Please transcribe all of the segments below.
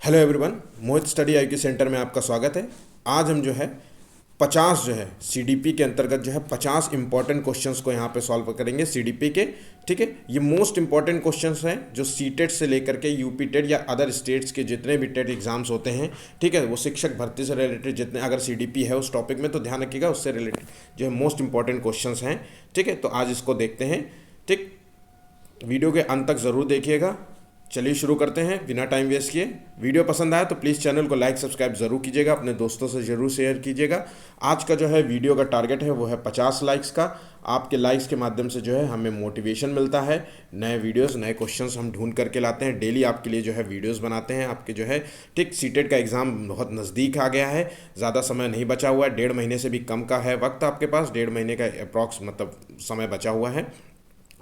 Hello everyone, मोहित study IQ centre में आपका स्वागत है। आज हम जो है 50 जो है सीडीपी के अंतर्गत जो है 50 इंपॉर्टेंट क्वेश्चंस को यहाँ पे सॉल्व करेंगे सीडीपी के। ठीक है, ये मोस्ट इंपॉर्टेंट क्वेश्चंस हैं जो सीटेट से लेकर के यूपी टेट या अदर स्टेट्स के जितने भी टेट एग्जाम्स होते हैं, ठीक है, वो शिक्षक भर्ती से रिलेटेड जितने अगर सीडीपी है उस टॉपिक में तो ध्यान रखिएगा, उससे रिलेटेड जो है मोस्ट इंपॉर्टेंट क्वेश्चंस हैं। ठीक है, तो आज इसको देखते हैं। ठीक, वीडियो के अंत तक ज़रूर देखिएगा। चलिए शुरू करते हैं बिना टाइम वेस्ट किए। वीडियो पसंद आया तो प्लीज़ चैनल को लाइक सब्सक्राइब ज़रूर कीजिएगा, अपने दोस्तों से ज़रूर शेयर कीजिएगा। आज का जो है वीडियो का टारगेट है वो है 50 लाइक्स का। आपके लाइक्स के माध्यम से जो है हमें मोटिवेशन मिलता है, नए वीडियोस नए क्वेश्चंस हम ढूंढ करके लाते हैं, डेली आपके लिए जो है वीडियोस बनाते हैं। आपके जो है ठीक सीटेट का एग्ज़ाम बहुत नज़दीक आ गया है, ज़्यादा समय नहीं बचा हुआ है, 1.5 महीने से भी कम का है वक्त आपके पास, 1.5 महीने का अप्रॉक्स मतलब समय बचा हुआ है।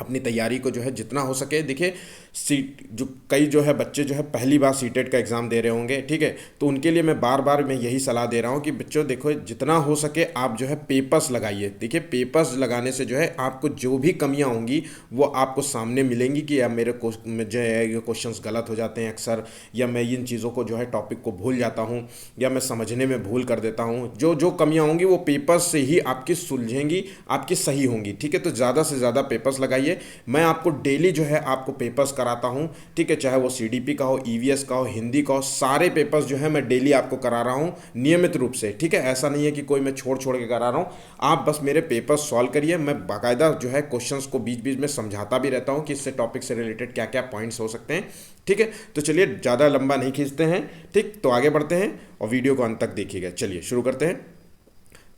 अपनी तैयारी को जो है जितना हो सके, देखिए सीट जो कई जो है बच्चे जो है पहली बार सीटेट का एग्ज़ाम दे रहे होंगे, ठीक है, तो उनके लिए मैं बार बार मैं यही सलाह दे रहा हूँ कि बच्चों देखो जितना हो सके आप जो है पेपर्स लगाइए। देखिए पेपर्स लगाने से जो है आपको जो भी कमियाँ होंगी वो आपको सामने मिलेंगी कि यार मेरे जो है ये क्वेश्चंस गलत हो जाते हैं अक्सर, या मैं इन चीज़ों को जो है टॉपिक को भूल जाता हूँ, या मैं समझने में भूल कर देता हूँ। जो जो कमियाँ होंगी वो पेपर्स से ही आपकी सुलझेंगी, आपकी सही होंगी। ठीक है, तो ज़्यादा से ज़्यादा पेपर्स लगाइए। मैं आपको डेली जो है आपको पेपर्स कराता हूं, ठीक है, चाहे वो सीडीपी का हो, ईवीएस का हो, हिंदी का हो, सारे पेपर्स जो है मैं डेली आपको करा रहा हूं नियमित रूप से। ठीक है, ऐसा नहीं है कि कोई मैं छोड़ छोड़ के करा रहा हूं। आप बस मेरे पेपर्स सॉल्व करिए। मैं बाकायदा जो है क्वेश्चंस को बीच बीच में समझाता भी रहता हूं कि इससे टॉपिक से रिलेटेड क्या क्या पॉइंट्स हो सकते हैं। ठीक है, तो चलिए ज़्यादा लंबा नहीं खींचते हैं, ठीक, तो आगे बढ़ते हैं और वीडियो को अंत तक देखिएगा। चलिए शुरू करते हैं।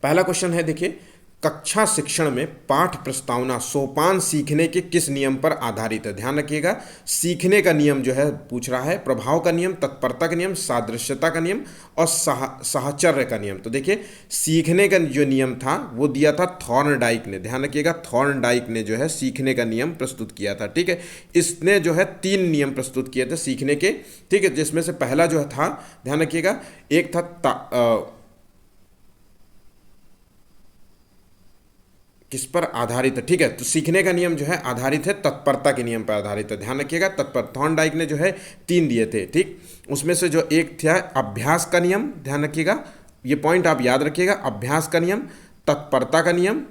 पहला क्वेश्चन है, देखिए, कक्षा शिक्षण में पाठ प्रस्तावना सोपान सीखने के किस नियम पर आधारित है? ध्यान रखिएगा, सीखने का नियम जो है पूछ रहा है, प्रभाव का नियम, तत्परता का नियम, सादृश्यता का नियम और साहचर्य का नियम। तो देखिए सीखने का जो नियम था वो दिया था थॉर्नडाइक ने। ध्यान रखिएगा, थॉर्नडाइक ने जो है सीखने का नियम प्रस्तुत किया था। ठीक है, इसने जो है 3 नियम प्रस्तुत किए थे सीखने के। ठीक है, जिसमें से पहला जो था, ध्यान रखिएगा, एक था किस पर आधारित है? ठीक है, तो सीखने का नियम जो है आधारित है तत्परता के नियम पर आधारित है। ध्यान रखिएगा, तत्पर थॉर्नडाइक ने जो है 3 दिए थे। ठीक, उसमें से जो एक था अभ्यास का नियम, ध्यान रखिएगा, ये पॉइंट आप याद रखिएगा, अभ्यास का नियम, तत्परता का नियम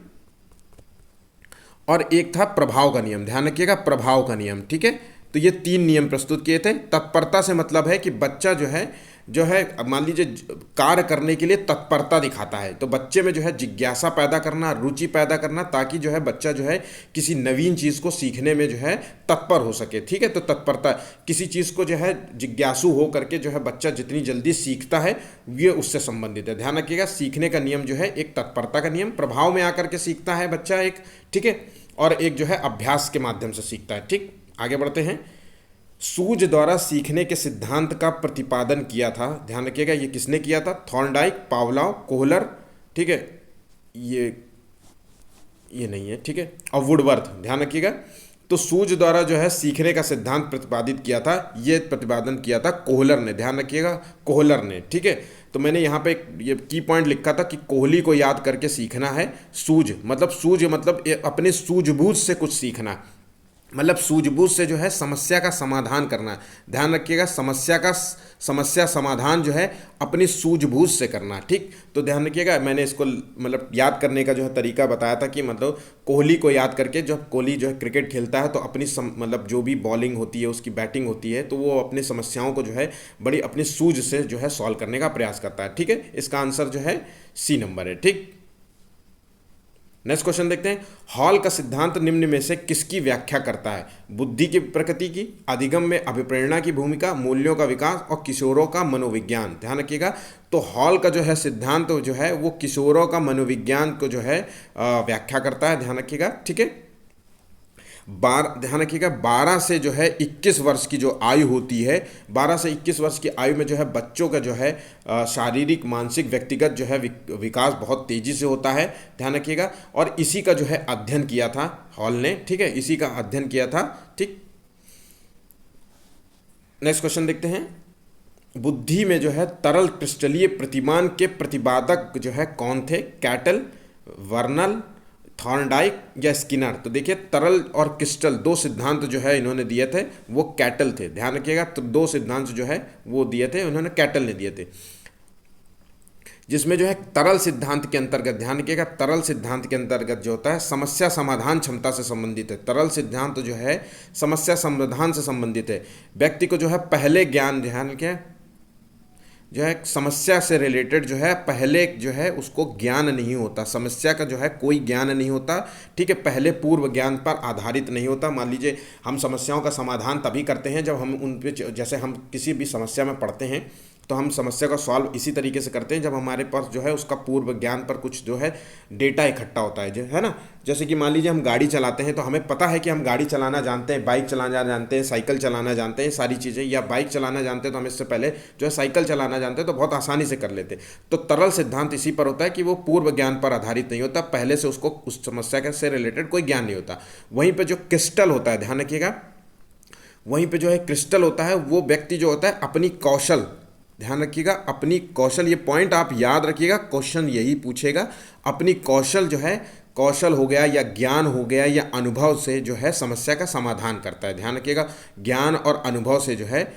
और एक था प्रभाव का नियम। ध्यान रखिएगा, प्रभाव का नियम। ठीक है, तो ये 3 नियम प्रस्तुत किए थे। तत्परता से मतलब है कि बच्चा जो है अब मान लीजिए कार्य करने के लिए तत्परता दिखाता है, तो बच्चे में जो है जिज्ञासा पैदा करना, रुचि पैदा करना, ताकि जो है बच्चा जो है किसी नवीन चीज़ को सीखने में जो है तत्पर हो सके। ठीक है, तो तत्परता, किसी चीज़ को जो है जिज्ञासु हो करके जो है बच्चा जितनी जल्दी सीखता है ये उससे संबंधित है। ध्यान रखिएगा, सीखने का नियम जो है एक तत्परता का नियम, प्रभाव में आकर के सीखता है बच्चा एक, ठीक है, और एक जो है अभ्यास के माध्यम से सीखता है। ठीक, आगे बढ़ते हैं। सूज द्वारा सीखने के सिद्धांत का प्रतिपादन किया था। ध्यान रखिएगा, ये किसने किया था? थॉर्नडाइक, पावलोव, कोहलर, ठीक है, ये नहीं है, ठीक है, और वुडवर्थ। ध्यान रखिएगा, तो सूज द्वारा जो है सीखने का सिद्धांत प्रतिपादित किया था, ये प्रतिपादन किया था कोहलर ने। ध्यान रखिएगा, कोहलर ने। ठीक है, तो मैंने यहाँ पे ये की पॉइंट लिखा था कि कोहली को याद करके सीखना है। सूझ मतलब अपने सूझबूझ से कुछ सीखना, मतलब सूझबूझ से जो है समस्या का समाधान करना। ध्यान रखिएगा, समस्या समाधान जो है अपनी सूझबूझ से करना। ठीक, तो ध्यान रखिएगा, मैंने इसको मतलब याद करने का जो है तरीका बताया था कि मतलब कोहली को याद करके, जब कोहली जो है क्रिकेट खेलता है तो अपनी मतलब जो भी बॉलिंग होती है, उसकी बैटिंग होती है, तो वो अपनी समस्याओं को जो है बड़ी अपनी सूझ से जो है सॉल्व करने का प्रयास करता है। ठीक है, इसका आंसर जो है सी नंबर है। ठीक, नेक्स्ट क्वेश्चन देखते हैं। हॉल का सिद्धांत निम्न में से किसकी व्याख्या करता है? बुद्धि की प्रकृति की, अधिगम में अभिप्रेरणा की भूमिका, मूल्यों का विकास और किशोरों का मनोविज्ञान। ध्यान रखिएगा, तो हॉल का जो है सिद्धांत जो है वो किशोरों का मनोविज्ञान को जो है व्याख्या करता है। ध्यान रखिएगा, ठीक है, ध्यान रखिएगा, 12 से जो है 21 वर्ष की जो आयु होती है, 12 से 21 वर्ष की आयु में जो है बच्चों का जो है शारीरिक, मानसिक, व्यक्तिगत जो है विकास बहुत तेज़ी से होता है। ध्यान रखिएगा, और इसी का जो है अध्ययन किया था हॉल ने। ठीक है, इसी का अध्ययन किया था। ठीक, नेक्स्ट क्वेश्चन देखते हैं। बुद्धि में जो है तरल क्रिस्टलीय प्रतिमान के प्रतिपादक जो है कौन थे? कैटल, वर्नल, थॉर्नडाइक या स्किनर। तो देखिए तरल और क्रिस्टल दो सिद्धांत जो है इन्होंने दिए थे वो कैटल थे, ध्यान रखिएगा। तो दो सिद्धांत जो है वो दिए थे उन्होंने, कैटल ने दिए थे, जिसमें जो है तरल सिद्धांत के अंतर्गत, ध्यान रखिएगा, तरल सिद्धांत के अंतर्गत जो होता है समस्या समाधान क्षमता से संबंधित है। तरल सिद्धांत जो है समस्या समाधान से संबंधित है। व्यक्ति को जो है पहले ज्ञान, ध्यान रखिए, जो है समस्या से रिलेटेड जो है पहले जो है उसको ज्ञान नहीं होता, समस्या का जो है कोई ज्ञान नहीं होता, ठीक है, पहले पूर्व ज्ञान पर आधारित नहीं होता। मान लीजिए हम समस्याओं का समाधान तभी करते हैं जब हम उन पे, जैसे हम किसी भी समस्या में पढ़ते हैं तो हम समस्या का सॉल्व इसी तरीके से करते हैं जब हमारे पास जो है उसका पूर्व ज्ञान पर कुछ जो है डेटा इकट्ठा होता है, जो है ना। जैसे कि मान लीजिए हम गाड़ी चलाते हैं तो हमें पता है कि हम गाड़ी चलाना जानते हैं, बाइक चलाना जानते हैं, साइकिल चलाना जानते हैं, सारी चीज़ें, या बाइक चलाना जानते हैं तो हम इससे पहले जो है साइकिल चलाना जानते हैं तो बहुत आसानी से कर लेते हैं। तो तरल सिद्धांत इसी पर होता है कि वो पूर्व ज्ञान पर आधारित नहीं होता, पहले से उसको उस समस्या से रिलेटेड कोई ज्ञान नहीं होता। वहीं पर जो क्रिस्टल होता है, ध्यान रखिएगा, वहीं पर जो है क्रिस्टल होता है वो व्यक्ति जो होता है अपनी कौशल, ध्यान रखिएगा, अपनी कौशल, ये पॉइंट आप याद रखिएगा, क्वेश्चन यही पूछेगा, अपनी कौशल जो है, कौशल हो गया या ज्ञान हो गया या अनुभव से जो है समस्या का समाधान करता है। ध्यान रखिएगा, ज्ञान और अनुभव से जो है,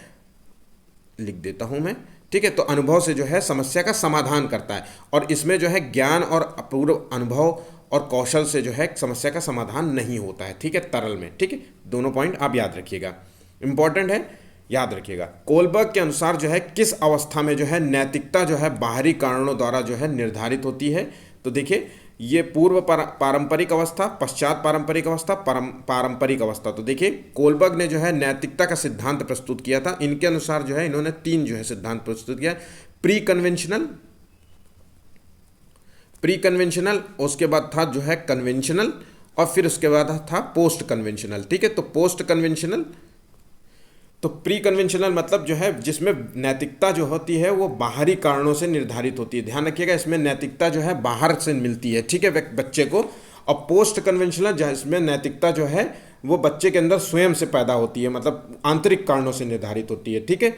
लिख देता हूं मैं, ठीक है, तो अनुभव से जो है समस्या का समाधान करता है। और इसमें जो है ज्ञान और पूर्व अनुभव और कौशल से जो है समस्या का समाधान नहीं होता है, ठीक है, तरल में, ठीक है। दोनों पॉइंट आप याद रखिएगा, इंपॉर्टेंट है, याद रखिएगा। कोलबर्ग के अनुसार जो है किस अवस्था में जो है नैतिकता जो है बाहरी कारणों द्वारा जो है निर्धारित होती है। तो देखिए ये पूर्व पारंपरिक अवस्था, पश्चात पारंपरिक अवस्था, पारंपरिक अवस्था। तो देखिए कोलबर्ग ने जो है नैतिकता का सिद्धांत प्रस्तुत किया था। इनके अनुसार जो है इन्होंने 3 जो है सिद्धांत प्रस्तुत किया, प्री कन्वेंशनल, उसके बाद था जो है कन्वेंशनल, और फिर उसके बाद था पोस्ट कन्वेंशनल, ठीक है। तो पोस्ट कन्वेंशनल, तो प्री कन्वेंशनल मतलब जो है जिसमें नैतिकता जो होती है वो बाहरी कारणों से निर्धारित होती है, ध्यान रखिएगा, इसमें नैतिकता जो है बाहर से मिलती है, ठीक है, बच्चे को। और पोस्ट कन्वेंशनल जिसमें नैतिकता जो है वो बच्चे के अंदर स्वयं से पैदा होती है, मतलब आंतरिक कारणों से निर्धारित होती है, ठीक है।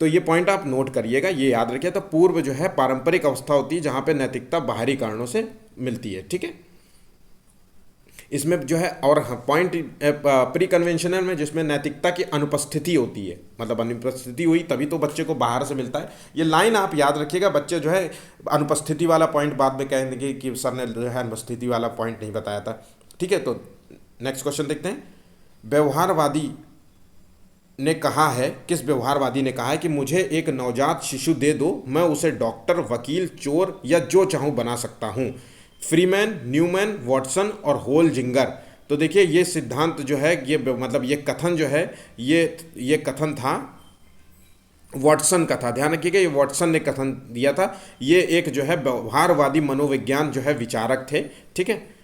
तो ये पॉइंट आप नोट करिएगा, ये याद रखिए। तो पूर्व जो है पारंपरिक अवस्था होती है जहाँ पे नैतिकता बाहरी कारणों से मिलती है, ठीक है। इसमें जो है और पॉइंट प्री कन्वेंशनल में जिसमें नैतिकता की अनुपस्थिति होती है, मतलब अनुपस्थिति हुई तभी तो बच्चे को बाहर से मिलता है। ये लाइन आप याद रखिएगा, बच्चे जो है अनुपस्थिति वाला पॉइंट बाद में कहेंगे कि सर ने जो है अनुपस्थिति वाला पॉइंट नहीं बताया था, ठीक है। तो नेक्स्ट क्वेश्चन देखते हैं। व्यवहारवादी ने कहा है, किस व्यवहारवादी ने कहा है कि मुझे एक नवजात शिशु दे दो, मैं उसे डॉक्टर, वकील, चोर या जो चाहूँ बना सकता हूँ। फ्रीमैन, न्यूमैन, वॉटसन और होलजिंगर। तो देखिए ये सिद्धांत जो है, ये मतलब ये कथन जो है, ये कथन था वॉटसन का था, ध्यान रखिएगा, ये वॉटसन ने कथन दिया था। ये एक जो है व्यवहारवादी मनोविज्ञान जो है विचारक थे, ठीक है।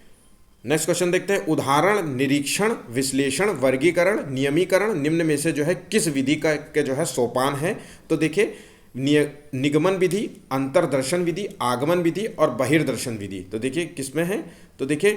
नेक्स्ट क्वेश्चन देखते हैं। उदाहरण, निरीक्षण, विश्लेषण, वर्गीकरण, नियमीकरण निम्न में से जो है किस विधि का के जो है सोपान है। तो देखिए निगमन विधि, अंतर्दर्शन विधि, आगमन विधि और बहिर्दर्शन विधि। तो देखिए किसमें है, तो देखिए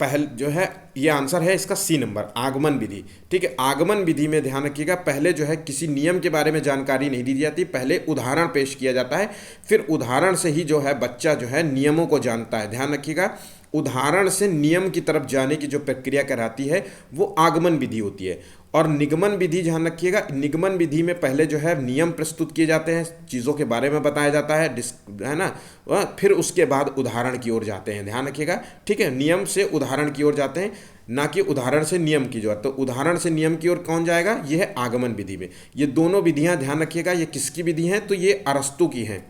पहल जो है ये आंसर है इसका सी नंबर, आगमन विधि, ठीक है। आगमन विधि में ध्यान रखिएगा, पहले जो है किसी नियम के बारे में जानकारी नहीं दी जाती, पहले उदाहरण पेश किया जाता है, फिर उदाहरण से ही जो है बच्चा जो है नियमों को जानता है। ध्यान रखिएगा, उदाहरण से नियम की तरफ जाने की जो प्रक्रिया कहलाती है वो आगमन विधि होती है। और निगमन विधि ध्यान रखिएगा, निगमन विधि में पहले जो है नियम प्रस्तुत किए जाते हैं, चीज़ों के बारे में बताया जाता है ना, फिर उसके बाद उदाहरण की ओर जाते हैं, ध्यान रखिएगा, ठीक है। नियम से उदाहरण की ओर जाते हैं, ना कि उदाहरण से नियम की ओर। तो उदाहरण से नियम की ओर कौन जाएगा, ये है आगमन विधि में। ये दोनों विधियाँ ध्यान रखिएगा, ये किसकी विधि हैं, तो ये अरस्तु की हैं,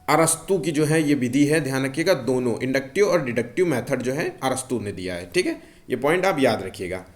अरस्तु की जो है ये विधि है, ध्यान रखिएगा। दोनों इंडक्टिव और डिडक्टिव मेथड जो है अरस्तु ने दिया है, ठीक है। ये पॉइंट आप याद रखिएगा।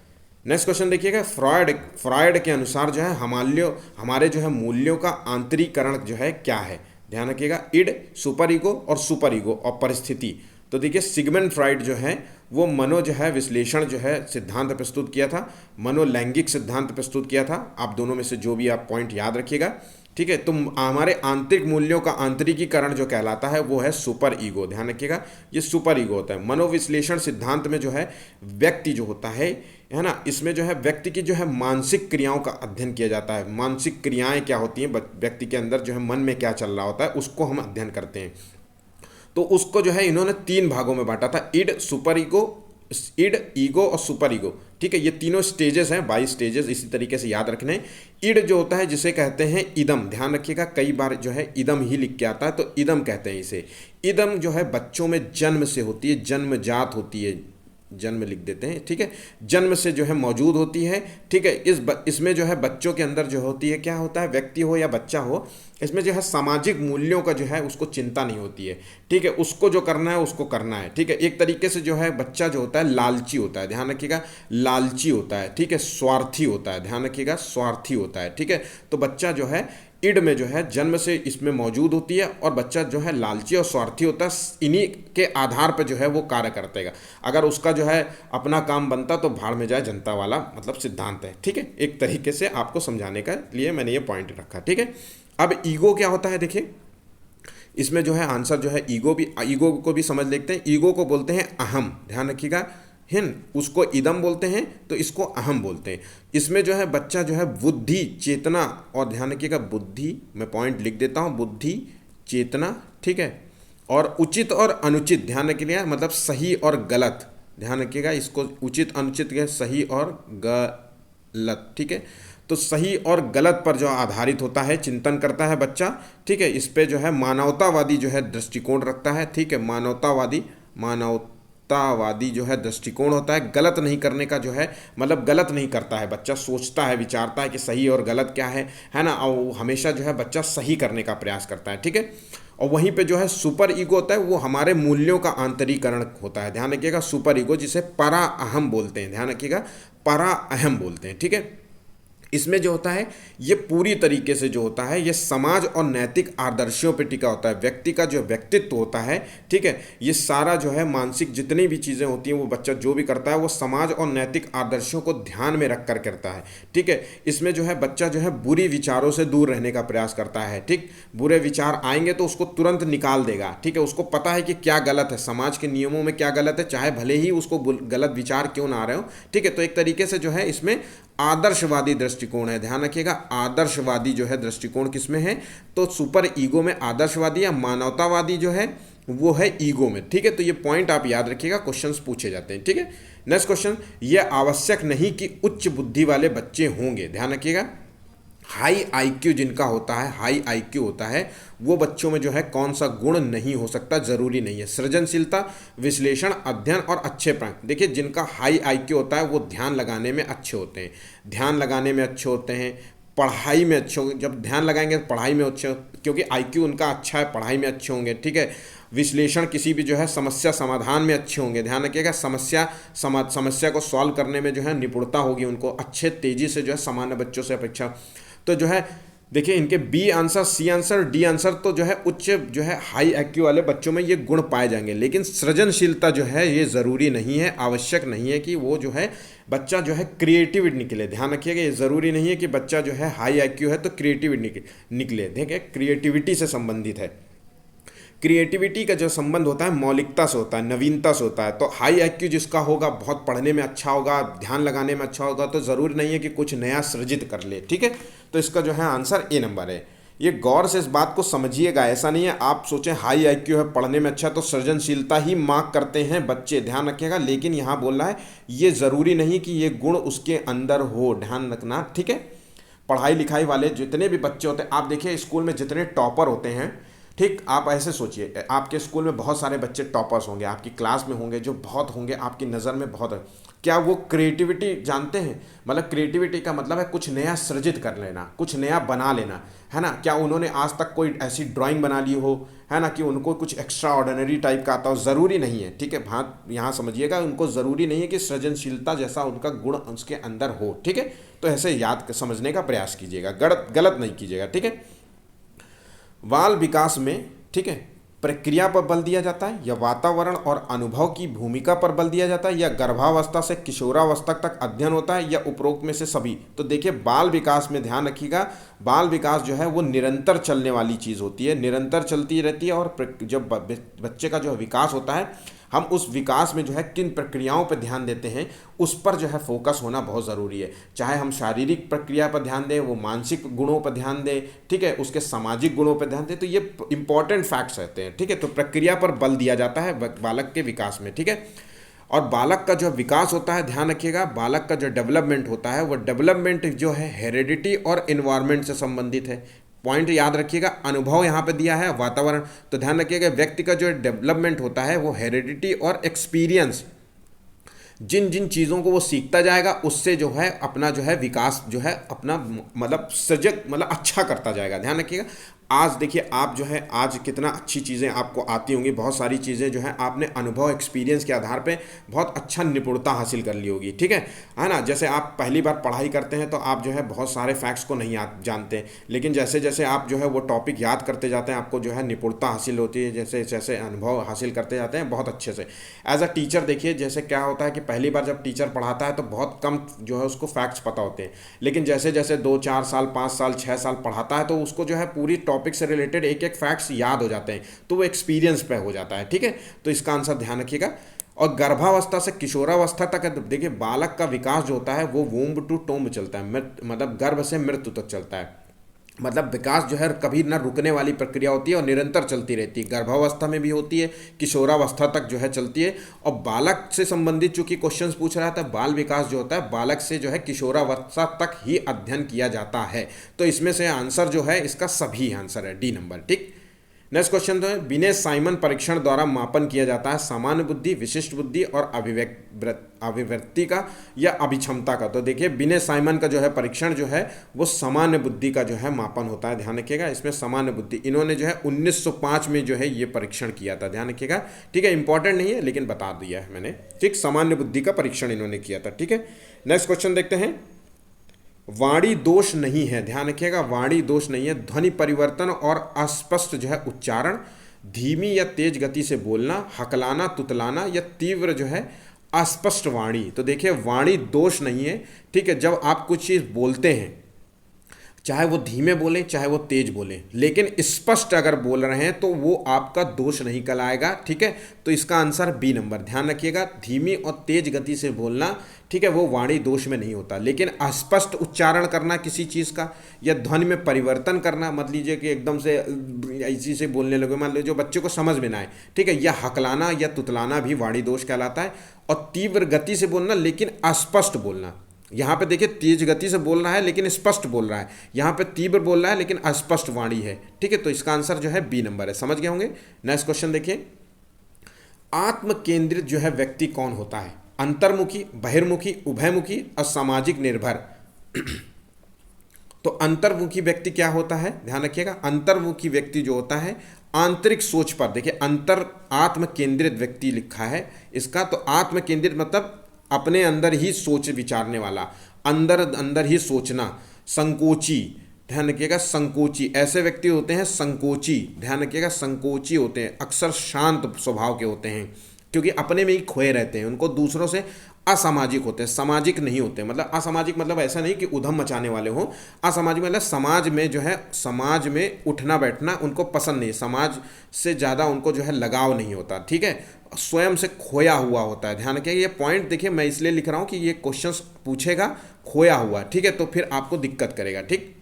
नेक्स्ट क्वेश्चन देखिएगा। फ्रॉयड के अनुसार जो है हमारे जो है मूल्यों का आंतरिकरण जो है क्या है, ध्यान रखिएगा। इड, सुपर ईगो और सुपर ईगो और परिस्थिति। तो देखिए सिगमंड फ्रॉयड जो है वो मनो जो है विश्लेषण जो है सिद्धांत प्रस्तुत किया था, मनोलैंगिक सिद्धांत प्रस्तुत किया था। आप दोनों में से जो भी आप पॉइंट याद रखिएगा, ठीक है। तो हमारे आंतरिक मूल्यों का आंतरिकीकरण जो कहलाता है वो है सुपर ईगो, ध्यान रखिएगा, ये सुपर ईगो होता है। मनोविश्लेषण सिद्धांत में जो है व्यक्ति जो होता है ना, इसमें जो है व्यक्ति की जो है मानसिक क्रियाओं का अध्ययन किया जाता है। मानसिक क्रियाएं क्या होती हैं, व्यक्ति के अंदर जो है मन में क्या चल रहा होता है उसको हम अध्ययन करते हैं। तो उसको जो है इन्होंने 3 भागों में बांटा था, id, super ego, id, ego और सुपर ईगो। ठीक है, ये तीनों स्टेजेस हैं, 22 स्टेजेस, इसी तरीके से याद रखने। इड जो होता है जिसे कहते हैं इदम, ध्यान रखिएगा कई बार जो है इदम ही लिख के आता है, तो इदम कहते हैं इसे। इदम जो है बच्चों में जन्म से होती है, जन्मजात होती है, जन्म लिख देते हैं। ठीक है, जन्म से जो है मौजूद होती है। ठीक है, इसमें जो है बच्चों के अंदर जो होती है, क्या होता है, व्यक्ति हो या बच्चा हो, इसमें जो है सामाजिक मूल्यों का जो है उसको चिंता नहीं होती है। ठीक है, उसको जो करना है उसको करना है। ठीक है, एक तरीके से जो है बच्चा जो होता है लालची होता है, ध्यान रखिएगा, लालची होता है। ठीक है, स्वार्थी होता है, ध्यान रखिएगा, स्वार्थी होता है। ठीक है, तो बच्चा जो है इड में जो है जन्म से इसमें मौजूद होती है, और बच्चा जो है लालची और स्वार्थी होता है, इन्हीं के आधार पर जो है वो कार्य करतेगा। अगर उसका जो है अपना काम बनता तो भाड़ में जाए जनता वाला मतलब सिद्धांत है। ठीक है, एक तरीके से आपको समझाने का लिए मैंने ये पॉइंट रखा। ठीक है, अब ईगो क्या होता है, देखिए इसमें जो है आंसर जो है ईगो को भी समझ लेते हैं। ईगो को बोलते हैं अहम, ध्यान रखिएगा, हिन उसको इदम बोलते हैं, तो इसको अहम बोलते हैं। इसमें जो है बच्चा जो है बुद्धि, चेतना, और ध्यान रखिएगा बुद्धि, मैं पॉइंट लिख देता हूँ, बुद्धि, चेतना, ठीक है, और उचित और अनुचित, ध्यान रखिएगा, मतलब सही और गलत, ध्यान रखिएगा, इसको उचित अनुचित के सही और गलत। ठीक है, तो सही और गलत पर जो आधारित होता है, चिंतन करता है बच्चा। ठीक है, इस पे जो है मानवतावादी जो है दृष्टिकोण रखता है। ठीक है, मानवतावादी जो है दृष्टिकोण होता है। गलत नहीं करने का जो है मतलब गलत नहीं करता है बच्चा, सोचता है, विचारता है कि सही और गलत क्या है ना, और हमेशा जो है बच्चा सही करने का प्रयास करता है। ठीक है, और वहीं पे जो है सुपर ईगो होता है, वो हमारे मूल्यों का आंतरिकरण होता है, ध्यान रखिएगा, सुपर ईगो, जिसे परा अहम बोलते हैं, ध्यान रखिएगा, परा अहम बोलते हैं। ठीक है, इसमें जो होता है ये पूरी तरीके से जो होता है ये समाज और नैतिक आदर्शों पर टिका होता है। व्यक्ति का जो व्यक्तित्व होता है, ठीक है, ये सारा जो है मानसिक जितनी भी चीज़ें होती हैं वो बच्चा जो भी करता है वो समाज और नैतिक आदर्शों को ध्यान में रख कर करता है। ठीक है, इसमें जो है बच्चा जो है बुरी विचारों से दूर रहने का प्रयास करता है। ठीक, बुरे विचार आएंगे तो उसको तुरंत निकाल देगा। ठीक है, उसको पता है कि क्या गलत है, समाज के नियमों में क्या गलत है, चाहे भले ही उसको गलत विचार क्यों ना आ रहे हो। ठीक है, तो एक तरीके से जो है इसमें आदर्शवादी दृष्टिकोण है, ध्यान रखिएगा, आदर्शवादी जो है दृष्टिकोण किसमें है, तो सुपर ईगो में आदर्शवादी या मानवतावादी जो है वो है ईगो में। ठीक है, तो ये पॉइंट आप याद रखिएगा, क्वेश्चंस पूछे जाते हैं। ठीक है, नेक्स्ट क्वेश्चन, ये आवश्यक नहीं कि उच्च बुद्धि वाले बच्चे होंगे, ध्यान रखिएगा, हाई आईक्यू जिनका होता है, हाई आईक्यू होता है, वो बच्चों में जो है कौन सा गुण नहीं हो सकता, जरूरी नहीं है। सृजनशीलता, विश्लेषण, अध्ययन और अच्छे प्रांत, देखिए जिनका हाई आईक्यू होता है वो ध्यान लगाने में अच्छे होते हैं, ध्यान लगाने में अच्छे होते हैं, पढ़ाई में अच्छे होंगे, जब ध्यान लगाएंगे तो पढ़ाई में अच्छे, क्योंकि आईक्यू उनका अच्छा है, पढ़ाई में अच्छे होंगे। ठीक है, विश्लेषण, किसी भी जो है समस्या समाधान में अच्छे होंगे, ध्यान रखिएगा, समस्या को सॉल्व करने में जो है निपुणता होगी उनको, अच्छे तेजी से जो है सामान्य बच्चों से अपेक्षा। तो जो है देखिए इनके B answer, C answer, D answer तो जो है उच्च जो है हाई आईक्यू वाले बच्चों में ये गुण पाए जाएंगे, लेकिन सृजनशीलता जो है ये ज़रूरी नहीं है, आवश्यक नहीं है कि वो जो है बच्चा जो है क्रिएटिव निकले, ध्यान रखिएगा, ये ज़रूरी नहीं है कि बच्चा जो है हाई आईक्यू है तो क्रिएटिव निकले। देखिए क्रिएटिविटी से संबंधित है, क्रिएटिविटी का जो संबंध होता है मौलिकता से होता है, नवीनता से होता है। तो हाई आईक्यू जिसका होगा, बहुत पढ़ने में अच्छा होगा, ध्यान लगाने में अच्छा होगा, तो ज़रूरी नहीं है कि कुछ नया सृजित कर ले। ठीक है, तो इसका जो है आंसर ए नंबर है। ये गौर से इस बात को समझिएगा, ऐसा नहीं है आप सोचें हाई आईक्यू है, पढ़ने में अच्छा, तो सृजनशीलता ही मार्क करते हैं बच्चे, ध्यान रखिएगा, लेकिन यहाँ बोल रहा है ये ज़रूरी नहीं कि ये गुण उसके अंदर हो, ध्यान रखना। ठीक है, पढ़ाई लिखाई वाले जितने भी बच्चे होते हैं, आप देखिए स्कूल में जितने टॉपर होते हैं, ठीक, आप ऐसे सोचिए आपके स्कूल में बहुत सारे बच्चे टॉपर्स होंगे, आपकी क्लास में होंगे जो बहुत होंगे, आपकी नज़र में बहुत है, क्या वो क्रिएटिविटी जानते हैं? मतलब क्रिएटिविटी का मतलब है कुछ नया सृजित कर लेना, कुछ नया बना लेना, है ना। क्या उन्होंने आज तक कोई ऐसी ड्राइंग बना ली हो, है ना, कि उनको कुछ एक्स्ट्रा ऑर्डिनरी टाइप का आता हो, ज़रूरी नहीं है। ठीक है, बात यहाँ समझिएगा, उनको ज़रूरी नहीं है कि सृजनशीलता जैसा उनका गुण उसके अंदर हो। ठीक है, तो ऐसे याद समझने का प्रयास कीजिएगा, गलत नहीं कीजिएगा। ठीक है, बाल विकास में, ठीक है, प्रक्रिया पर बल दिया जाता है या वातावरण और अनुभव की भूमिका पर बल दिया जाता है, या गर्भावस्था से किशोरावस्था तक अध्ययन होता है, या उपरोक्त में से सभी। तो देखिए बाल विकास में ध्यान रखिएगा, बाल विकास जो है वो निरंतर चलने वाली चीज़ होती है, निरंतर चलती रहती है, और जब बच्चे का जो विकास होता है हम उस विकास में जो है किन प्रक्रियाओं पर ध्यान देते हैं उस पर जो है फोकस होना बहुत ज़रूरी है। चाहे हम शारीरिक प्रक्रिया पर ध्यान दें, वो मानसिक गुणों पर ध्यान दें, ठीक है, उसके सामाजिक गुणों पर ध्यान दें, तो ये इंपॉर्टेंट फैक्ट्स रहते हैं, ठीक है। तो प्रक्रिया पर बल दिया जाता है बालक के विकास में, ठीक है। और बालक का जो विकास होता है, ध्यान रखिएगा, बालक का जो डेवलपमेंट होता है वो डेवलपमेंट जो है हेरिडिटी और इन्वायरमेंट से संबंधित है। पॉइंट याद रखिएगा, अनुभव यहाँ पे दिया है, वातावरण, तो ध्यान रखिएगा व्यक्ति का जो डेवलपमेंट होता है वो हेरिडिटी और एक्सपीरियंस, जिन जिन चीज़ों को वो सीखता जाएगा उससे जो है अपना जो है विकास जो है अपना मतलब सजग मतलब अच्छा करता जाएगा। ध्यान रखिएगा, आज देखिए आप जो है आज कितना अच्छी चीज़ें आपको आती होंगी, बहुत सारी चीज़ें जो है आपने अनुभव एक्सपीरियंस के आधार पे बहुत अच्छा निपुणता हासिल कर ली होगी, ठीक है ना। जैसे आप पहली बार पढ़ाई करते हैं तो आप जो है बहुत सारे फैक्ट्स को नहीं जानते, लेकिन जैसे जैसे आप जो है वो टॉपिक याद करते जाते हैं आपको जो है निपुणता हासिल होती है, जैसे जैसे अनुभव हासिल करते जाते हैं बहुत अच्छे से। एज अ टीचर देखिए जैसे क्या होता है कि पहली बार जब टीचर पढ़ाता है तो बहुत कम जो है उसको फैक्ट्स पता होते हैं, लेकिन जैसे जैसे 2-4 साल 5 साल 6 साल पढ़ाता है तो उसको जो है पूरी टॉपिक से रिलेटेड एक एक फैक्ट्स याद हो जाते हैं, तो वो एक्सपीरियंस पे हो जाता है, ठीक है। तो इसका आंसर ध्यान रखिएगा। और गर्भावस्था से किशोरावस्था तक देखिए बालक का विकास जो होता है वो वूम्ब टू टोम्ब चलता है, मतलब गर्भ से मृत्यु तक चलता है। मतलब विकास जो है कभी ना रुकने वाली प्रक्रिया होती है और निरंतर चलती रहती है, गर्भावस्था में भी होती है, किशोरावस्था तक जो है चलती है। और बालक से संबंधित चूंकि क्वेश्चंस पूछ रहा था, बाल विकास जो होता है बालक से जो है किशोरावस्था तक ही अध्ययन किया जाता है। तो इसमें से आंसर जो है इसका सभी आंसर है डी नंबर, ठीक। नेक्स्ट क्वेश्चन तो है बिने साइमन परीक्षण द्वारा मापन किया जाता है सामान्य बुद्धि, विशिष्ट बुद्धि और अभिव्यक्ति का या अभिक्षमता का। तो देखिए बिने साइमन का जो है परीक्षण जो है वो सामान्य बुद्धि का जो है मापन होता है, ध्यान रखिएगा। इसमें सामान्य बुद्धि इन्होंने जो है 1905 में जो है ये परीक्षण किया था, ध्यान रखिएगा, ठीक है। इंपॉर्टेंट नहीं है लेकिन बता दिया है मैंने, ठीक। सामान्य बुद्धि का परीक्षण इन्होंने किया था, ठीक है। नेक्स्ट क्वेश्चन देखते हैं, वाणी दोष नहीं है, ध्यान रखिएगा, वाणी दोष नहीं है, ध्वनि परिवर्तन और अस्पष्ट जो है उच्चारण, धीमी या तेज गति से बोलना, हकलाना, तुतलाना या तीव्र जो है अस्पष्ट वाणी। तो देखिए वाणी दोष नहीं है, ठीक है। जब आप कुछ चीज़ बोलते हैं चाहे वो धीमे बोलें चाहे वो तेज बोलें, लेकिन स्पष्ट अगर बोल रहे हैं तो वो आपका दोष नहीं कहलाएगा, ठीक है। तो इसका आंसर बी नंबर, ध्यान रखिएगा, धीमी और तेज गति से बोलना, ठीक है, वो वाणी दोष में नहीं होता। लेकिन अस्पष्ट उच्चारण करना किसी चीज़ का या ध्वनि में परिवर्तन करना, मत लीजिए कि एकदम से ऐसी से बोलने लगे, मान लीजिए जो बच्चे को समझ में ना आए, ठीक है, या हकलाना या तुतलाना भी वाणी दोष कहलाता है। और तीव्र गति से बोलना लेकिन अस्पष्ट बोलना, यहाँ पे देखिए तेज गति से बोल रहा है लेकिन स्पष्ट बोल रहा है, यहाँ पे तीव्र बोल रहा है लेकिन अस्पष्ट वाणी है, ठीक है। तो इसका आंसर जो है बी नंबर है, समझ गए होंगे। नेक्स्ट क्वेश्चन देखिए, आत्म केंद्रित जो है व्यक्ति कौन होता है? अंतर्मुखी, बहिर्मुखी, उभयमुखी और सामाजिक निर्भर। तो अंतर्मुखी व्यक्ति क्या होता है, ध्यान रखिएगा, अंतर्मुखी व्यक्ति जो होता है आंतरिक सोच पर, देखिए आत्म केंद्रित व्यक्ति लिखा है इसका, तो आत्म केंद्रित मतलब अपने अंदर ही सोच विचारने वाला, अंदर अंदर ही सोचना। संकोची, ध्यान रखिएगा, संकोची, ऐसे व्यक्ति होते हैं संकोची, ध्यान रखिएगा, संकोची होते हैं, अक्सर शांत स्वभाव के होते हैं क्योंकि अपने में ही खोए रहते हैं, उनको दूसरों से असामाजिक होते हैं, सामाजिक नहीं होते। मतलब असामाजिक मतलब ऐसा नहीं कि उधम मचाने वाले हों, असामाजिक मतलब समाज में जो है, समाज में उठना बैठना उनको पसंद नहीं, समाज से ज़्यादा उनको जो है लगाव नहीं होता, ठीक है, स्वयं से खोया हुआ होता है। ध्यान रखिए, ये पॉइंट देखिए मैं इसलिए लिख रहा हूँ कि ये क्वेश्चंस पूछेगा खोया हुआ, ठीक है, तो फिर आपको दिक्कत करेगा, ठीक,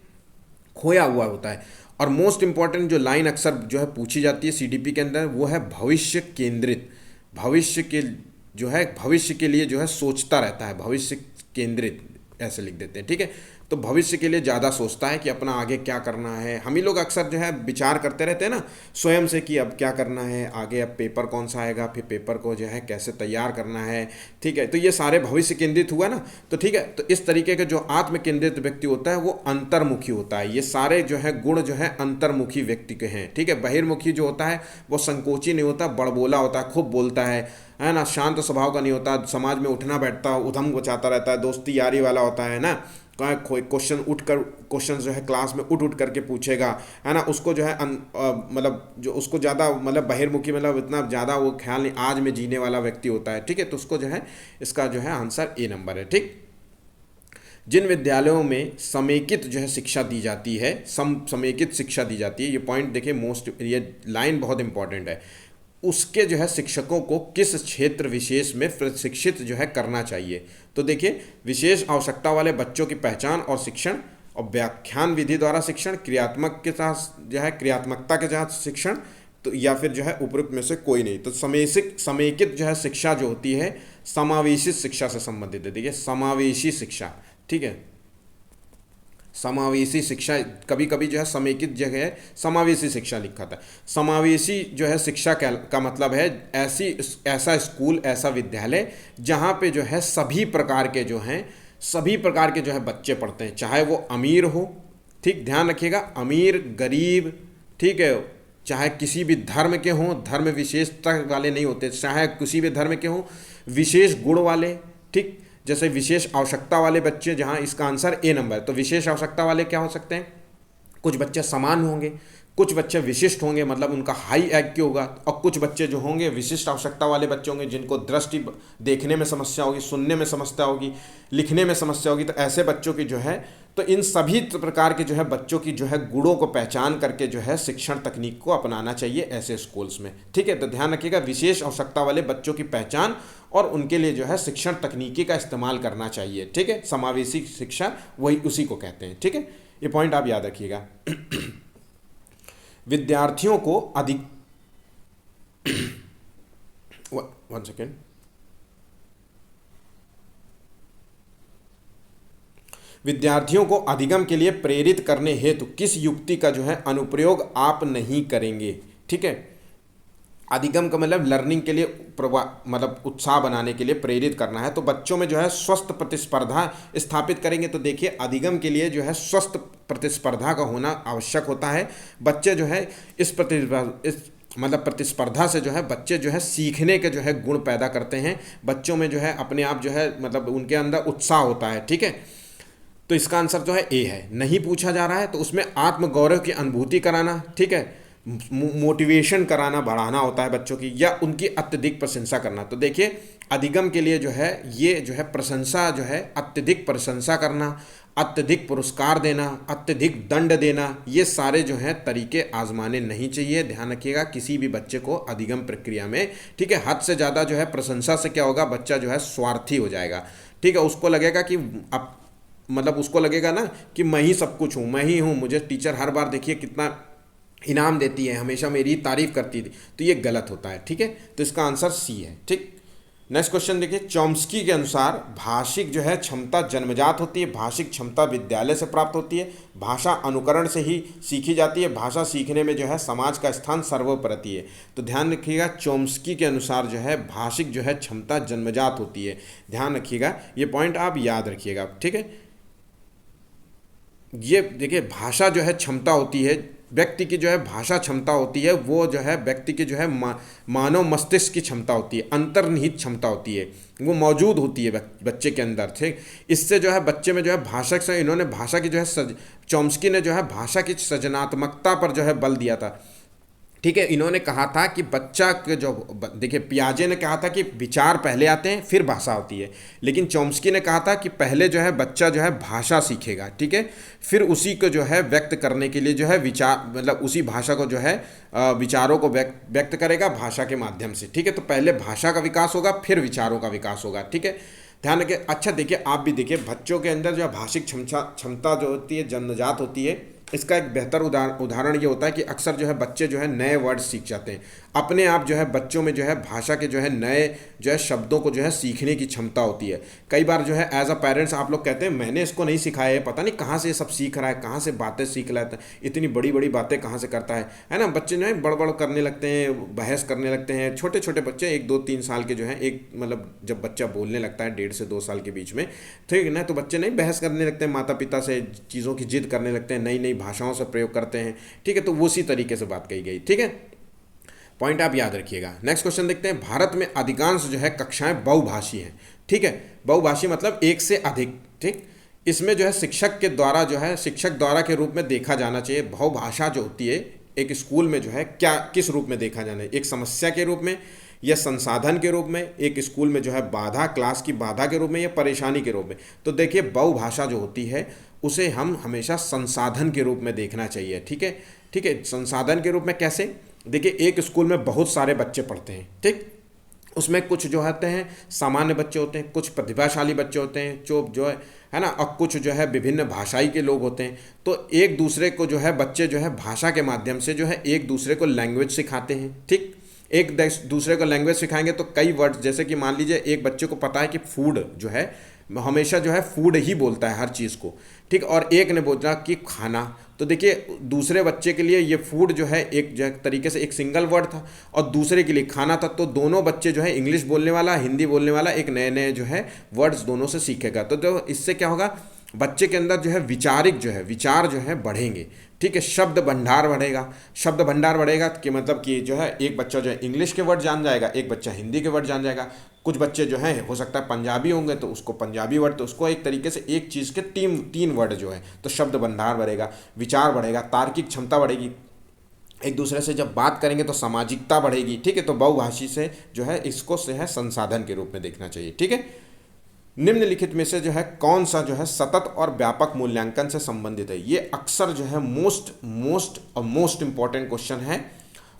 खोया हुआ होता है। और मोस्ट इंपॉर्टेंट जो लाइन अक्सर जो है पूछी जाती है सीडीपी के अंदर वो है भविष्य केंद्रित, भविष्य के जो है भविष्य के लिए जो है सोचता रहता है, भविष्य केंद्रित ऐसे लिख देते हैं, ठीक है। तो भविष्य के लिए ज़्यादा सोचता है कि अपना आगे क्या करना है। हम ही लोग अक्सर जो है विचार करते रहते हैं ना स्वयं से कि अब क्या करना है, आगे अब पेपर कौन सा आएगा, फिर पेपर को जो है कैसे तैयार करना है, ठीक है, तो ये सारे भविष्य केंद्रित हुआ ना। तो ठीक है, तो इस तरीके के जो आत्म केंद्रित व्यक्ति होता है वो अंतर्मुखी होता है। ये सारे जो है गुण जो है अंतर्मुखी व्यक्ति के हैं, ठीक है। बहिर्मुखी जो होता है वो संकोची नहीं होता, बड़बोला होता है, खूब बोलता है ना, शांत स्वभाव का नहीं होता, समाज में उठना बैठता उधम मचाता रहता है, दोस्ती यारी वाला होता है ना, क्वेश्चन क्वेश्चन जो है क्लास में उठ करके पूछेगा, है ना, उसको जो है मतलब जो उसको ज़्यादा मतलब बहिर्मुखी मतलब इतना ज़्यादा वो ख्याल नहीं, आज में जीने वाला व्यक्ति होता है, ठीक है। तो उसको जो है इसका जो है आंसर ए नंबर है, ठीक। जिन विद्यालयों में समेकित जो है शिक्षा दी जाती है, समेकित शिक्षा दी जाती है, ये पॉइंट देखिए मोस्ट, ये लाइन बहुत इंपॉर्टेंट है। उसके जो है शिक्षकों को किस क्षेत्र विशेष में प्रशिक्षित जो है करना चाहिए। तो देखिए, विशेष आवश्यकता वाले बच्चों की पहचान और शिक्षण, और व्याख्यान विधि द्वारा शिक्षण, क्रियात्मक के साथ जो है क्रियात्मकता के साथ शिक्षण, तो या फिर जो है उपयुक्त में से कोई नहीं। तो समेकित जो है शिक्षा जो होती है समावेशी शिक्षा से संबंधित है। देखिए, समावेशी शिक्षा, ठीक है, समावेशी शिक्षा, कभी कभी जो है समेकित जगह समावेशी शिक्षा लिखा था। समावेशी जो है शिक्षा का मतलब है ऐसा स्कूल, ऐसा विद्यालय जहाँ पे जो है सभी प्रकार के जो है बच्चे पढ़ते हैं, चाहे वो अमीर हो, ठीक, ध्यान रखिएगा, अमीर गरीब, ठीक है, चाहे किसी भी धर्म के हों, धर्म विशेषता वाले नहीं होते, चाहे किसी भी धर्म के हों, विशेष गुण वाले, ठीक, जैसे विशेष आवश्यकता वाले बच्चे, जहाँ इसका आंसर ए नंबर है। तो विशेष आवश्यकता वाले क्या हो सकते हैं? कुछ बच्चे समान होंगे, कुछ बच्चे विशिष्ट होंगे, मतलब उनका हाई IQ होगा, और कुछ बच्चे जो होंगे विशिष्ट आवश्यकता वाले बच्चे होंगे जिनको दृष्टि देखने में समस्या होगी, सुनने में समस्या होगी, लिखने में समस्या होगी। तो ऐसे बच्चों की जो है, तो इन सभी प्रकार के जो है बच्चों की जो है गुणों को पहचान करके जो है शिक्षण तकनीक को अपनाना चाहिए ऐसे स्कूल्स में, ठीक है। तो ध्यान रखिएगा, विशेष आवश्यकता वाले बच्चों की पहचान और उनके लिए जो है शिक्षण तकनीकी का इस्तेमाल करना चाहिए, ठीक है। समावेशी शिक्षा वही उसी को कहते हैं, ठीक है। ये पॉइंट आप याद रखिएगा। विद्यार्थियों को वन सेकेंड, विद्यार्थियों को अधिगम के लिए प्रेरित करने हेतु किस युक्ति का जो है अनुप्रयोग आप नहीं करेंगे, ठीक है। अधिगम का मतलब लर्निंग के लिए मतलब उत्साह बनाने के लिए प्रेरित करना है, तो बच्चों में जो है स्वस्थ प्रतिस्पर्धा स्थापित करेंगे। तो देखिए, अधिगम के लिए जो है स्वस्थ प्रतिस्पर्धा का होना आवश्यक होता है। बच्चे जो है इस प्रतिस्पर्धा से जो है बच्चे जो है सीखने के जो है गुण पैदा करते हैं, बच्चों में जो है अपने आप जो है मतलब उनके अंदर उत्साह होता है, ठीक है। तो इसका आंसर जो है ए है। नहीं पूछा जा रहा है तो उसमें आत्मगौरव की अनुभूति कराना, ठीक है, मोटिवेशन कराना, बढ़ाना होता है बच्चों की, या उनकी अत्यधिक प्रशंसा करना। तो देखिए, अधिगम के लिए जो है ये जो है प्रशंसा जो है अत्यधिक प्रशंसा करना, अत्यधिक पुरस्कार देना, अत्यधिक दंड देना, ये सारे जो हैं तरीके आजमाने नहीं चाहिए। ध्यान रखिएगा किसी भी बच्चे को अधिगम प्रक्रिया में, ठीक है। हद से ज़्यादा जो है प्रशंसा से क्या होगा, बच्चा जो है स्वार्थी हो जाएगा, ठीक है। उसको लगेगा कि अब मतलब उसको लगेगा ना कि मैं ही सब कुछ हूँ, मैं ही हूँ, मुझे टीचर हर बार देखिए कितना इनाम देती है, हमेशा मेरी तारीफ करती थी। तो ये गलत होता है, ठीक है। तो इसका आंसर सी है, ठीक। नेक्स्ट क्वेश्चन देखिए, चॉम्स्की के अनुसार भाषिक जो है क्षमता जन्मजात होती है, भाषिक क्षमता विद्यालय से प्राप्त होती है, भाषा अनुकरण से ही सीखी जाती है, भाषा सीखने में जो है समाज का स्थान सर्वोपरि है। तो ध्यान रखिएगा, चॉम्स्की के अनुसार जो है भाषिक जो है क्षमता जन्मजात होती है। ध्यान रखिएगा, ये पॉइंट आप याद रखिएगा, ठीक है। ये देखिए, भाषा जो है क्षमता होती है, व्यक्ति की जो है भाषा क्षमता होती है, वो जो है व्यक्ति की जो है मानव मस्तिष्क की क्षमता होती है, अंतर्निहित क्षमता होती है, वो मौजूद होती है बच्चे के अंदर, ठीक। इससे जो है बच्चे में जो है भाषा से इन्होंने भाषा की जो है चॉम्स्की ने जो है भाषा की सृजनात्मकता पर जो है बल दिया था, ठीक है। इन्होंने कहा था कि बच्चा के जो देखिए, पियाजे ने कहा था कि विचार पहले आते हैं फिर भाषा होती है, लेकिन चॉम्स्की ने कहा था कि पहले जो है बच्चा जो है भाषा सीखेगा, ठीक है, फिर उसी को जो है व्यक्त करने के लिए जो है विचार मतलब उसी भाषा को जो है विचारों को व्यक्त करेगा भाषा के माध्यम से, ठीक है। तो पहले भाषा का विकास होगा फिर विचारों का विकास होगा, ठीक है। ध्यान रखिए। अच्छा देखिए, आप भी देखिए, बच्चों के अंदर जो भाषिक क्षमता जो होती है जन्मजात होती है, इसका एक बेहतर उदाहरण ये होता है कि अक्सर जो है बच्चे जो है नए वर्ड सीख जाते हैं अपने आप, जो है बच्चों में जो है भाषा के जो है नए जो है शब्दों को जो है सीखने की क्षमता होती है। कई बार जो है एज अ पेरेंट्स आप लोग कहते हैं मैंने इसको नहीं सिखाया है, पता नहीं कहाँ से ये सब सीख रहा है, कहाँ से बातें सीख लाता है, इतनी बड़ी बड़ी बातें कहाँ से करता है ना। बच्चे जो है बड़ करने लगते हैं, बहस करने लगते हैं। छोटे छोटे बच्चे 1-2-3 साल के जो हैं, एक मतलब जब बच्चा बोलने लगता है 1.5 से 2 साल के बीच में, ठीक है ना, तो बच्चे नहीं बहस करने लगते हैं माता पिता से, चीज़ों की जिद करने लगते हैं, नई नई भाषाओं से प्रयोग करते हैं, ठीक है। तो उसी तरीके से बात कही गई, ठीक है। पॉइंट आप याद रखिएगा। नेक्स्ट क्वेश्चन देखते हैं, भारत में अधिकांश जो है कक्षाएं बहुभाषी हैं, ठीक है। बहुभाषी मतलब एक से अधिक, ठीक। इसमें जो है शिक्षक द्वारा के रूप में देखा जाना चाहिए। बहुभाषा जो होती है एक स्कूल में जो है क्या किस रूप में देखा जाना है, एक समस्या के रूप में या संसाधन के रूप में, एक स्कूल में जो है बाधा, क्लास की बाधा के रूप में या परेशानी के रूप में। तो देखिए, बहुभाषा जो होती है उसे हम हमेशा संसाधन के रूप में देखना चाहिए, ठीक है, ठीक है। संसाधन के रूप में कैसे, देखिए एक स्कूल में बहुत सारे बच्चे पढ़ते हैं, ठीक। उसमें कुछ जो होते हैं सामान्य बच्चे होते हैं, कुछ प्रतिभाशाली बच्चे होते हैं जो है ना, और कुछ जो है विभिन्न भाषाई के लोग होते हैं। तो एक दूसरे को जो है बच्चे जो है भाषा के माध्यम से जो है एक दूसरे को लैंग्वेज सिखाते हैं, ठीक। एक दूसरे को लैंग्वेज सिखाएंगे तो कई वर्ड, जैसे कि मान लीजिए एक बच्चे को पता है कि फूड जो है हमेशा जो है फूड ही बोलता है हर चीज़ को, ठीक। और एक ने बोला कि खाना, तो देखिए दूसरे बच्चे के लिए ये फूड जो है एक जो तरीके से एक सिंगल वर्ड था और दूसरे के लिए खाना था। तो दोनों बच्चे जो है इंग्लिश बोलने वाला हिंदी बोलने वाला एक नए नए जो है वर्ड्स दोनों से सीखेगा। तो इससे क्या होगा, बच्चे के अंदर जो है विचार जो है बढ़ेंगे, ठीक है। शब्द भंडार बढ़ेगा कि मतलब कि जो है एक बच्चा जो है इंग्लिश के वर्ड जान जाएगा, एक बच्चा हिंदी के वर्ड जान जाएगा। कुछ बच्चे जो हैं हो सकता है पंजाबी होंगे तो उसको पंजाबी वर्ड, तो उसको एक तरीके से एक चीज़ के तीन वर्ड जो है, तो शब्द भंडार बढ़ेगा, विचार बढ़ेगा, तार्किक क्षमता बढ़ेगी। एक दूसरे से जब बात करेंगे तो सामाजिकता बढ़ेगी, ठीक है। तो बहुभाषी से जो है इसको से है संसाधन के रूप में देखना चाहिए, ठीक है। निम्नलिखित में से जो है कौन सा जो है सतत और व्यापक मूल्यांकन से संबंधित है। ये अक्सर जो है मोस्ट इंपॉर्टेंट क्वेश्चन है,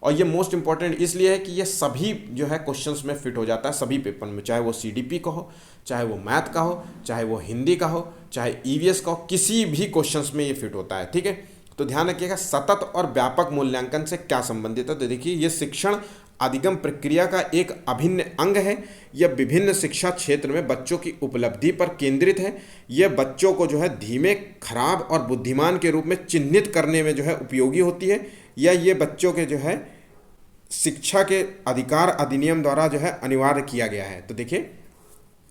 और ये मोस्ट इंपॉर्टेंट इसलिए है कि ये सभी जो है क्वेश्चंस में फिट हो जाता है, सभी पेपर में, चाहे वो सीडीपी का हो, चाहे वो मैथ का हो, चाहे वो हिंदी का हो, चाहे ईवीएस का हो, किसी भी क्वेश्चंस में ये फिट होता है, ठीक है। तो ध्यान रखिएगा सतत और व्यापक मूल्यांकन से क्या संबंधित है। तो देखिए ये शिक्षण अधिगम प्रक्रिया का एक अभिन्न अंग है। यह विभिन्न शिक्षा क्षेत्र में बच्चों की उपलब्धि पर केंद्रित है। यह बच्चों को जो है धीमे, खराब और बुद्धिमान के रूप में चिन्हित करने में जो है उपयोगी होती है, या ये बच्चों के जो है शिक्षा के अधिकार अधिनियम द्वारा जो है अनिवार्य किया गया है। तो देखिए,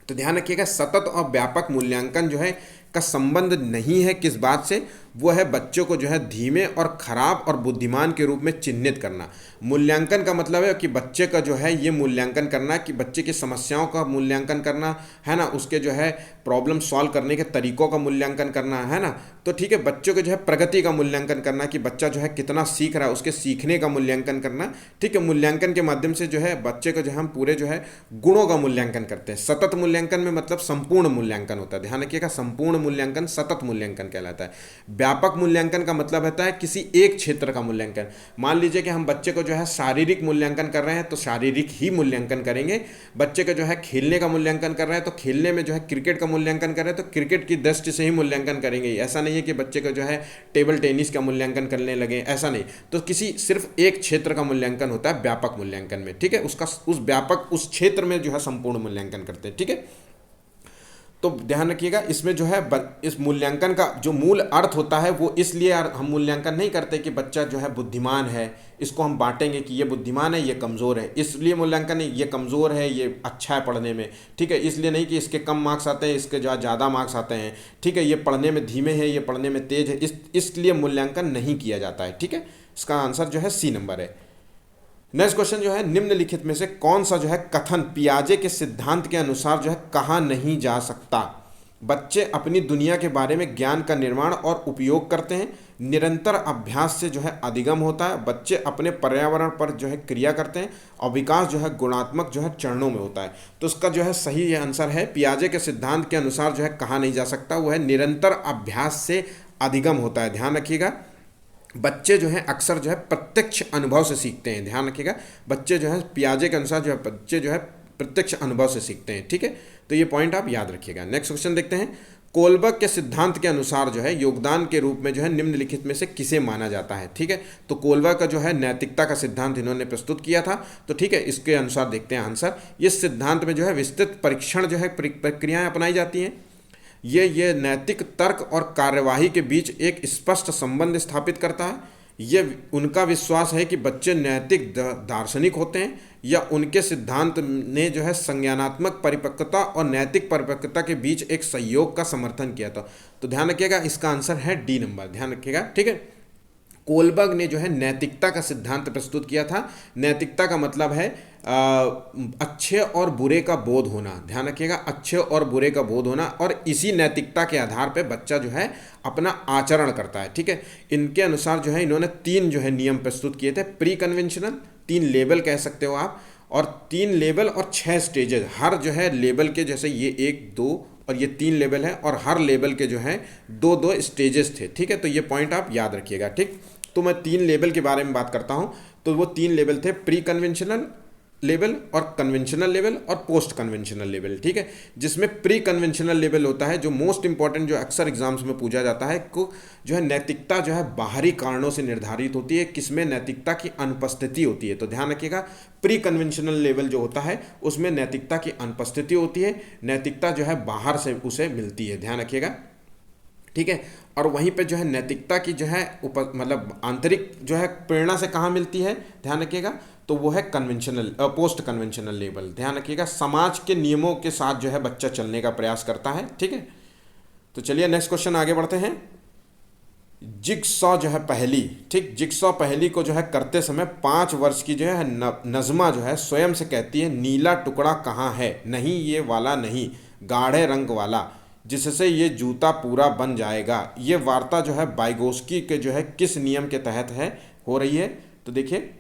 तो ध्यान रखिएगा सतत और व्यापक मूल्यांकन जो है का संबंध नहीं है किस बात से, वो है बच्चों को जो है धीमे और खराब और बुद्धिमान के रूप में चिन्हित करना। मूल्यांकन का मतलब है कि बच्चे का जो है ये मूल्यांकन करना कि बच्चे की समस्याओं का मूल्यांकन करना है ना, उसके जो है प्रॉब्लम सॉल्व करने के तरीकों का मूल्यांकन करना है ना। तो ठीक है, बच्चों के जो है प्रगति का मूल्यांकन करना कि बच्चा जो है कितना सीख रहा है, उसके सीखने का मूल्यांकन करना, ठीक है। मूल्यांकन के माध्यम से जो है बच्चे को जो है हम पूरे जो है गुणों का मूल्यांकन करते हैं। सतत मूल्यांकन में मतलब संपूर्ण मूल्यांकन होता है, ध्यान रखिएगा संपूर्ण मूल्यांकन सतत मूल्यांकन कहलाता है। व्यापक मूल्यांकन का मतलब होता है किसी एक क्षेत्र का मूल्यांकन। मान लीजिए कि हम बच्चे को जो है शारीरिक मूल्यांकन कर रहे हैं तो शारीरिक ही मूल्यांकन करेंगे। बच्चे का जो है खेलने का मूल्यांकन कर रहे हैं तो खेलने में जो है क्रिकेट का मूल्यांकन कर रहे हैं तो क्रिकेट की दृष्टि से ही मूल्यांकन करेंगे। ऐसा नहीं है कि बच्चे को जो है टेबल टेनिस का मूल्यांकन करने लगे, ऐसा नहीं। तो किसी सिर्फ एक क्षेत्र का मूल्यांकन होता है व्यापक मूल्यांकन में, ठीक है। उसका उस व्यापक उस क्षेत्र में जो है संपूर्ण मूल्यांकन करते हैं, ठीक है। तो ध्यान रखिएगा इसमें जो है इस मूल्यांकन का जो मूल अर्थ होता है वो इसलिए हम मूल्यांकन नहीं करते कि बच्चा जो है बुद्धिमान है, इसको हम बांटेंगे कि ये बुद्धिमान है ये कमज़ोर है, इसलिए मूल्यांकन नहीं, ये कमज़ोर है ये अच्छा है पढ़ने में, ठीक है। इसलिए नहीं कि इसके कम मार्क्स आते हैं इसके जो ज़्यादा मार्क्स आते हैं, ठीक है। ये पढ़ने में धीमे है ये पढ़ने में तेज है, इसलिए मूल्यांकन नहीं किया जाता है, ठीक है। इसका आंसर जो है सी नंबर है। नेक्स्ट क्वेश्चन जो है निम्नलिखित में से कौन सा जो है कथन पियाजे के सिद्धांत के अनुसार जो है कहा नहीं जा सकता। बच्चे अपनी दुनिया के बारे में ज्ञान का निर्माण और उपयोग करते हैं। निरंतर अभ्यास से जो है अधिगम होता है। बच्चे अपने पर्यावरण पर जो है क्रिया करते हैं और विकास जो है गुणात्मक जो है चरणों में होता है। तो इसका जो है सही आंसर है पियाजे के सिद्धांत के अनुसार जो है कहा नहीं जा सकता, वो है निरंतर अभ्यास से अधिगम होता है। ध्यान रखिएगा बच्चे जो हैं अक्सर जो है प्रत्यक्ष अनुभव से सीखते हैं। ध्यान रखिएगा बच्चे जो है पियाजे के अनुसार जो है बच्चे जो है प्रत्यक्ष अनुभव से सीखते हैं, ठीक है। तो ये पॉइंट आप याद रखिएगा। नेक्स्ट क्वेश्चन देखते हैं। कोलबर्ग के सिद्धांत के अनुसार जो है योगदान के रूप में जो है निम्नलिखित में से किसे माना जाता है, ठीक है। तो कोलबर्ग का जो है नैतिकता का सिद्धांत इन्होंने प्रस्तुत किया था, तो ठीक है इसके अनुसार देखते हैं आंसर। इस सिद्धांत में जो है विस्तृत परीक्षण जो है प्रक्रियाएं अपनाई जाती हैं। ये नैतिक तर्क और कार्यवाही के बीच एक स्पष्ट संबंध स्थापित करता है। ये उनका विश्वास है कि बच्चे नैतिक दार्शनिक होते हैं या उनके सिद्धांत ने जो है संज्ञानात्मक परिपक्वता और नैतिक परिपक्वता के बीच एक सहयोग का समर्थन किया था। तो ध्यान रखिएगा इसका आंसर है डी नंबर, ध्यान रखिएगा, ठीक है। कोलबर्ग ने जो है नैतिकता का सिद्धांत प्रस्तुत किया था। नैतिकता का मतलब है अच्छे और बुरे का बोध होना। ध्यान रखिएगा अच्छे और बुरे का बोध होना, और इसी नैतिकता के आधार पे बच्चा जो है अपना आचरण करता है, ठीक है। इनके अनुसार जो है इन्होंने 3 जो है नियम प्रस्तुत किए थे। प्री कन्वेंशनल 3 लेवल कह सकते हो आप, और 3 लेवल और 6 स्टेजेस। हर जो है लेवल के जैसे ये 1 2 और ये 3 लेवल है, और हर लेवल के जो है 2 2 स्टेजेस थे, ठीक है। तो ये पॉइंट आप याद रखिएगा, ठीक। तो मैं 3 लेवल के बारे में बात करता हूँ। तो वो 3 लेवल थे, प्री कन्वेंशनल लेवल और कन्वेंशनल लेवल और पोस्ट कन्वेंशनल लेवल, ठीक है। जिसमें प्री कन्वेंशनल लेवल होता है जो मोस्ट इंपॉर्टेंट, जो अक्सर एग्जाम्स में पूछा जाता है, को जो है नैतिकता जो है बाहरी कारणों से निर्धारित होती है, किसमें नैतिकता की अनुपस्थिति होती है। तो ध्यान रखिएगा, प्री कन्वेंशनल लेवल जो होता है उसमें नैतिकता की अनुपस्थिति होती है, नैतिकता जो है बाहर से उसे मिलती है, ध्यान रखिएगा, ठीक है। और वहीं पे जो है नैतिकता की जो है मतलब आंतरिक जो है प्रेरणा से कहाँ मिलती है, ध्यान रखिएगा, तो वो है कन्वेंशनल पोस्ट कन्वेंशनल लेवल। ध्यान रखिएगा, समाज के नियमों के साथ जो है बच्चा चलने का प्रयास करता है, ठीक है। तो चलिए नेक्स्ट क्वेश्चन आगे बढ़ते हैं। जिगसॉ जो है पहेली, ठीक, जिगसॉ पहेली को जो है करते समय 5 वर्ष की जो है नज़मा जो है स्वयं से कहती है, नीला टुकड़ा कहाँ है, नहीं ये वाला नहीं, गाढ़े रंग वाला, जिससे ये जूता पूरा बन जाएगा। ये वार्ता जो है वाइगोस्की के जो है किस नियम के तहत है हो रही है। तो देखिए,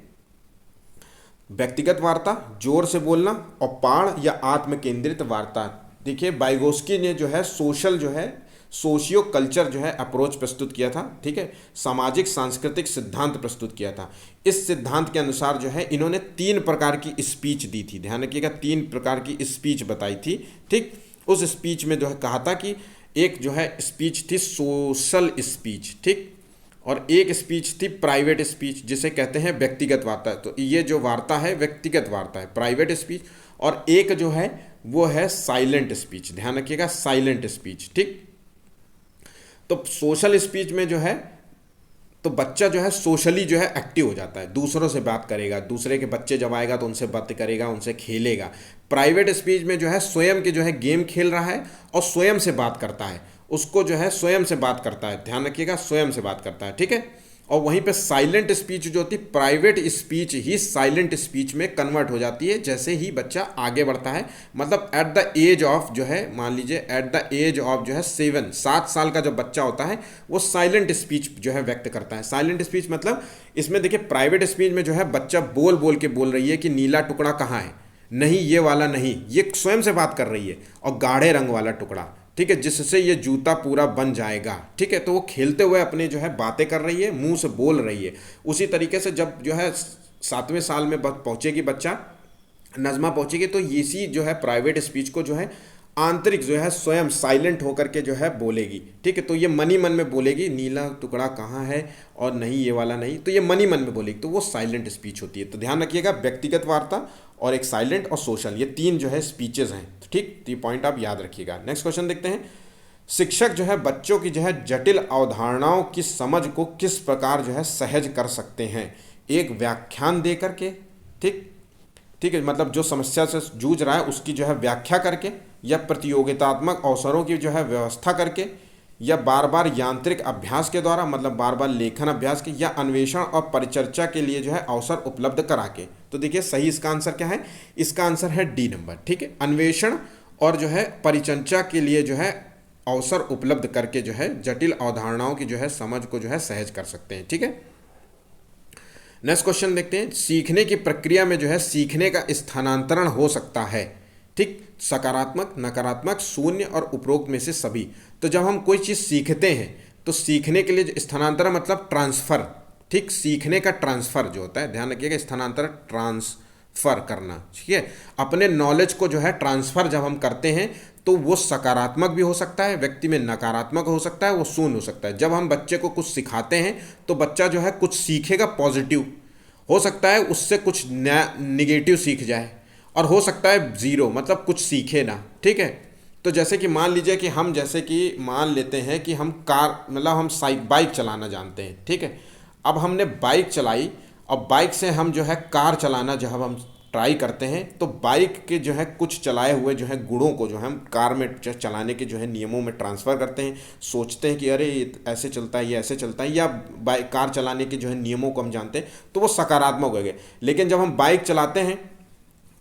व्यक्तिगत वार्ता, जोर से बोलना, और पाड़ या आत्म केंद्रित वार्ता। देखिए, वाइगोस्की ने जो है सोशल जो है सोशियो कल्चर जो है अप्रोच प्रस्तुत किया था, ठीक है, सामाजिक सांस्कृतिक सिद्धांत प्रस्तुत किया था। इस सिद्धांत के अनुसार जो है इन्होंने 3 प्रकार की स्पीच दी थी, ध्यान रखिएगा, 3 प्रकार की स्पीच बताई थी, ठीक। उस स्पीच में जो है कहा था कि एक जो है स्पीच थी सोशल स्पीच, ठीक, और एक स्पीच थी प्राइवेट स्पीच, जिसे कहते हैं व्यक्तिगत वार्ता। तो ये जो वार्ता है व्यक्तिगत वार्ता है, प्राइवेट स्पीच। और एक जो है वो है साइलेंट स्पीच, ध्यान रखिएगा, साइलेंट स्पीच, ठीक। तो सोशल स्पीच में जो है तो बच्चा जो है सोशली जो है एक्टिव हो जाता है, दूसरों से बात करेगा, दूसरे के बच्चे जब आएगा तो उनसे बात करेगा, उनसे खेलेगा। प्राइवेट स्पीच में जो है स्वयं के जो है गेम खेल रहा है और स्वयं से बात करता है, उसको जो है स्वयं से बात करता है, ध्यान रखिएगा, स्वयं से बात करता है, ठीक है। और वहीं पे साइलेंट स्पीच जो होती है, प्राइवेट स्पीच ही साइलेंट स्पीच में कन्वर्ट हो जाती है जैसे ही बच्चा आगे बढ़ता है। मतलब एट द एज ऑफ जो है, मान लीजिए एट द एज ऑफ जो है 7 साल का जब बच्चा होता है वो साइलेंट स्पीच जो है व्यक्त करता है। साइलेंट स्पीच मतलब इसमें देखिए, प्राइवेट स्पीच में जो है बच्चा बोल बोल के बोल रही है कि नीला टुकड़ा कहाँ है, नहीं ये वाला नहीं, ये स्वयं से बात कर रही है, और गाढ़े रंग वाला टुकड़ा, ठीक है, जिससे ये जूता पूरा बन जाएगा, ठीक है। तो वो खेलते हुए अपने जो है बातें कर रही है, मुंह से बोल रही है। उसी तरीके से जब जो है 7वें साल में पहुंचेगी बच्चा, नज़मा पहुंचेगी, तो इसी जो है प्राइवेट स्पीच को जो है आंतरिक जो है स्वयं साइलेंट होकर के जो है बोलेगी, ठीक है। तो ये मन ही मन में बोलेगी, नीला टुकड़ा कहाँ है और नहीं ये वाला नहीं, तो ये मन ही मन में बोलेगी, तो वो साइलेंट स्पीच होती है। तो ध्यान रखिएगा, व्यक्तिगत वार्ता और एक साइलेंट और सोशल, ये 3 जो है स्पीचेज हैं, ठीक। तो ये पॉइंट आप याद रखिएगा। नेक्स्ट क्वेश्चन देखते हैं। शिक्षक जो है बच्चों की जो है जटिल अवधारणाओं की समझ को किस प्रकार जो है सहज कर सकते हैं। एक व्याख्यान दे करके, ठीक ठीक है, मतलब जो समस्या से जूझ रहा है उसकी जो है व्याख्या करके, या प्रतियोगितात्मक अवसरों की जो है व्यवस्था करके, या बार बार यांत्रिक अभ्यास के द्वारा, मतलब बार बार लेखन अभ्यास के, या अन्वेषण और परिचर्चा के लिए जो है अवसर उपलब्ध करा के। तो देखिए सही इसका आंसर क्या है, इसका आंसर है डी नंबर, ठीक है। अन्वेषण और जो है परिचर्चा के लिए जो है अवसर उपलब्ध करके जो है जटिल अवधारणाओं की जो है समझ को जो है सहज कर सकते हैं, ठीक है। नेक्स्ट क्वेश्चन देखते हैं। सीखने की प्रक्रिया में जो है सीखने का स्थानांतरण हो सकता है, ठीक, सकारात्मक, नकारात्मक, शून्य और उपरोक्त में से सभी। तो जब हम कोई चीज़ सीखते हैं तो सीखने के लिए स्थानांतरण मतलब ट्रांसफ़र, ठीक, सीखने का ट्रांसफ़र जो होता है, ध्यान रखिएगा, स्थानांतरण ट्रांसफ़र करना, ठीक है। अपने नॉलेज को जो है ट्रांसफ़र जब हम करते हैं तो वो सकारात्मक भी हो सकता है, व्यक्ति में नकारात्मक हो सकता है, वो शून्य हो सकता है। जब हम बच्चे को कुछ सिखाते हैं तो बच्चा जो है कुछ सीखेगा पॉजिटिव, हो सकता है उससे कुछ निगेटिव सीख जाए, और हो सकता है ज़ीरो, मतलब कुछ सीखे ना, ठीक है। तो जैसे कि मान लीजिए कि हम जैसे कि मान लेते हैं कि हम कार, मतलब हम बाइक चलाना जानते हैं, ठीक है। अब हमने बाइक चलाई और बाइक से हम जो है कार चलाना जब हम ट्राई करते हैं तो बाइक के जो है कुछ चलाए हुए जो है गुणों को जो हम कार में चलाने के जो है नियमों में ट्रांसफ़र करते हैं, सोचते हैं कि अरे ये ऐसे चलता है, ये ऐसे चलता है, या बाइक कार चलाने के जो है नियमों को हम जानते हैं, तो वो सकारात्मक हो गए। लेकिन जब हम बाइक चलाते हैं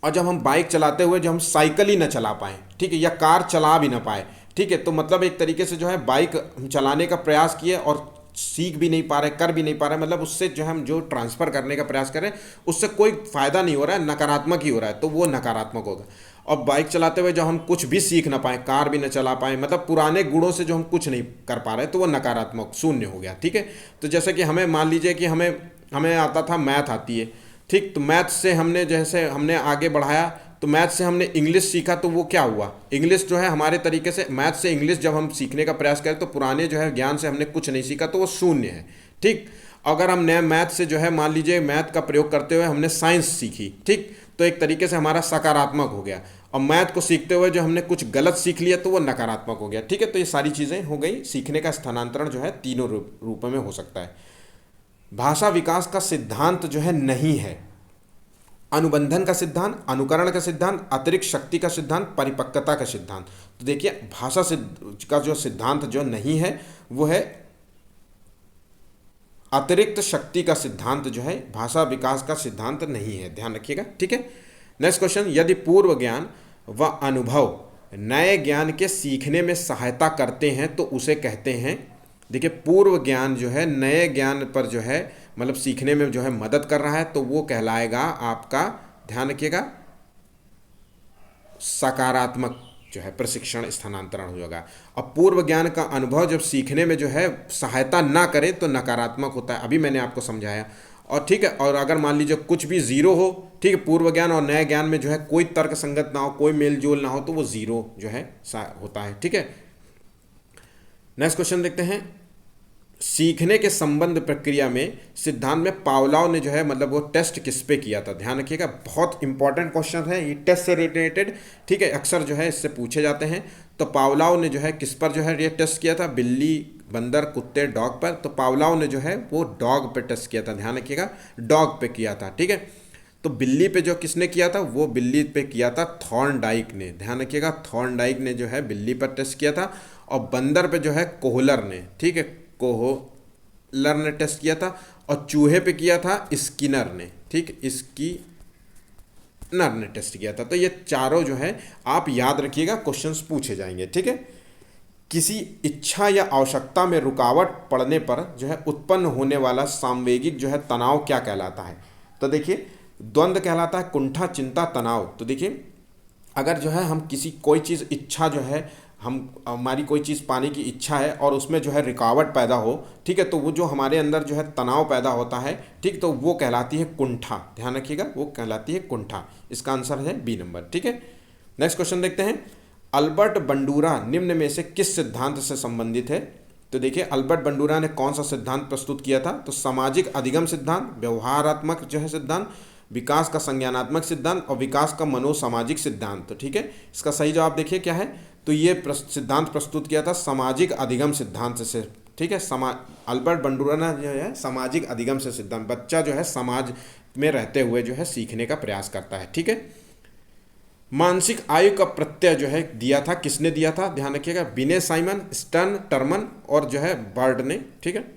और जब हम बाइक चलाते हुए जब हम साइकिल ही ना चला पाएँ, ठीक है, या कार चला भी ना पाए, ठीक है, तो मतलब एक तरीके से जो है बाइक चलाने का प्रयास किए और सीख भी नहीं पा रहे, कर भी नहीं पा रहे, मतलब उससे जो हम जो ट्रांसफ़र करने का प्रयास कर रहे हैं उससे कोई फ़ायदा नहीं हो रहा है, नकारात्मक ही हो रहा है, तो वो नकारात्मक होगा। और बाइक चलाते हुए जो हम कुछ भी सीख ना पाए, कार भी ना चला पाए, मतलब पुराने गुणों से जो हम कुछ नहीं कर पा रहे, तो वो नकारात्मक शून्य हो गया। ठीक है, तो जैसे कि हमें मान लीजिए कि हमें हमें आता था, मैथ आती है, ठीक, तो मैथ से हमने जैसे हमने आगे बढ़ाया, तो मैथ से हमने इंग्लिश सीखा, तो वो क्या हुआ, इंग्लिश जो है हमारे तरीके से मैथ से इंग्लिश जब हम सीखने का प्रयास करें तो पुराने जो है ज्ञान से हमने कुछ नहीं सीखा, तो वो शून्य है। ठीक, अगर हम नए मैथ से जो है मान लीजिए मैथ का प्रयोग करते हुए हमने साइंस सीखी, ठीक, तो एक तरीके से हमारा सकारात्मक हो गया। और मैथ को सीखते हुए जो हमने कुछ गलत सीख लिया तो वो नकारात्मक हो गया। ठीक है, तो ये सारी चीज़ें हो गई। सीखने का स्थानांतरण जो है तीनों रूपों में हो सकता है। भाषा विकास का सिद्धांत जो है नहीं है अनुबंधन का सिद्धांत, अनुकरण का सिद्धांत, अतिरिक्त शक्ति का सिद्धांत, परिपक्वता का सिद्धांत। तो देखिए भाषा का जो सिद्धांत जो नहीं है वो है अतिरिक्त शक्ति का सिद्धांत, जो है भाषा विकास का सिद्धांत नहीं है, ध्यान रखिएगा। ठीक है, नेक्स्ट क्वेश्चन, यदि पूर्व ज्ञान व अनुभव नए ज्ञान के सीखने में सहायता करते हैं तो उसे कहते हैं, देखिए पूर्व ज्ञान जो है नए ज्ञान पर जो है मतलब सीखने में जो है मदद कर रहा है, तो वो कहलाएगा आपका, ध्यान रखिएगा, सकारात्मक जो है प्रशिक्षण स्थानांतरण हो जाएगा। अब पूर्व ज्ञान का अनुभव जब सीखने में जो है सहायता ना करे तो नकारात्मक होता है, अभी मैंने आपको समझाया। और ठीक है, और अगर मान लीजिए कुछ भी जीरो हो, ठीक है, पूर्व ज्ञान और नए ज्ञान में जो है कोई तर्क संगत ना हो, कोई मेल जोल ना हो, तो वो जीरो जो है होता है। ठीक है, नेक्स्ट क्वेश्चन देखते हैं, सीखने के संबंध प्रक्रिया में सिद्धांत में पावलोव ने जो है मतलब वो टेस्ट किस पे किया था, ध्यान रखिएगा, बहुत इंपॉर्टेंट क्वेश्चन है ये, टेस्ट से रिलेटेड। ठीक है, अक्सर जो है इससे पूछे जाते हैं। तो पावलोव ने जो है किस पर जो है ये टेस्ट किया था, बिल्ली, बंदर, कुत्ते, डॉग पर। तो पावलोव ने जो है वो डॉग पे टेस्ट किया था, ध्यान रखिएगा, डॉग पे किया था। ठीक है, तो बिल्ली पे जो किसने किया था, वो बिल्ली पे किया था थॉर्नडाइक ने, ध्यान रखिएगा, थॉर्नडाइक ने जो है बिल्ली पर टेस्ट किया था। और बंदर पे जो है कोहलर ने, ठीक है, कोहलर ने टेस्ट किया था। और चूहे पे किया था स्किनर ने, ठीक, स्किनर ने टेस्ट किया था। तो ये चारों जो है आप याद रखिएगा, क्वेश्चंस पूछे जाएंगे। ठीक है, किसी इच्छा या आवश्यकता में रुकावट पड़ने पर जो है उत्पन्न होने वाला सामवेगिक जो है तनाव क्या कहलाता है, तो देखिए द्वंद्व कहलाता है, कुंठा, चिंता, तनाव। तो देखिए अगर जो है हम कोई चीज़ इच्छा जो है हमारी कोई चीज़ पाने की इच्छा है और उसमें जो है रुकावट पैदा हो, ठीक है, तो वो जो हमारे अंदर जो है तनाव पैदा होता है, ठीक, तो वो कहलाती है कुंठा, ध्यान रखिएगा, वो कहलाती है कुंठा। इसका आंसर है बी नंबर। ठीक है, नेक्स्ट क्वेश्चन देखते हैं, अल्बर्ट बंडूरा निम्न में से किस सिद्धांत से संबंधित है। तो देखिए अल्बर्ट बंडूरा ने कौन सा सिद्धांत प्रस्तुत किया था, तो सामाजिक अधिगम सिद्धांत, व्यवहारात्मक जो है सिद्धांत, विकास का संज्ञानात्मक सिद्धांत और विकास का मनोसामाजिक सिद्धांत। तो ठीक है, इसका सही जवाब देखिए क्या है, तो ये सिद्धांत प्रस्तुत किया था सामाजिक अधिगम सिद्धांत से। ठीक है, अल्बर्ट बंडूरा ने जो है सामाजिक अधिगम से सिद्धांत, बच्चा जो है समाज में रहते हुए जो है सीखने का प्रयास करता है। ठीक है, मानसिक आयु का प्रत्यय जो है दिया था, किसने दिया था, ध्यान रखिएगा, बिने साइमन, स्टर्न, टर्मन और जो है बर्ड ने। ठीक है,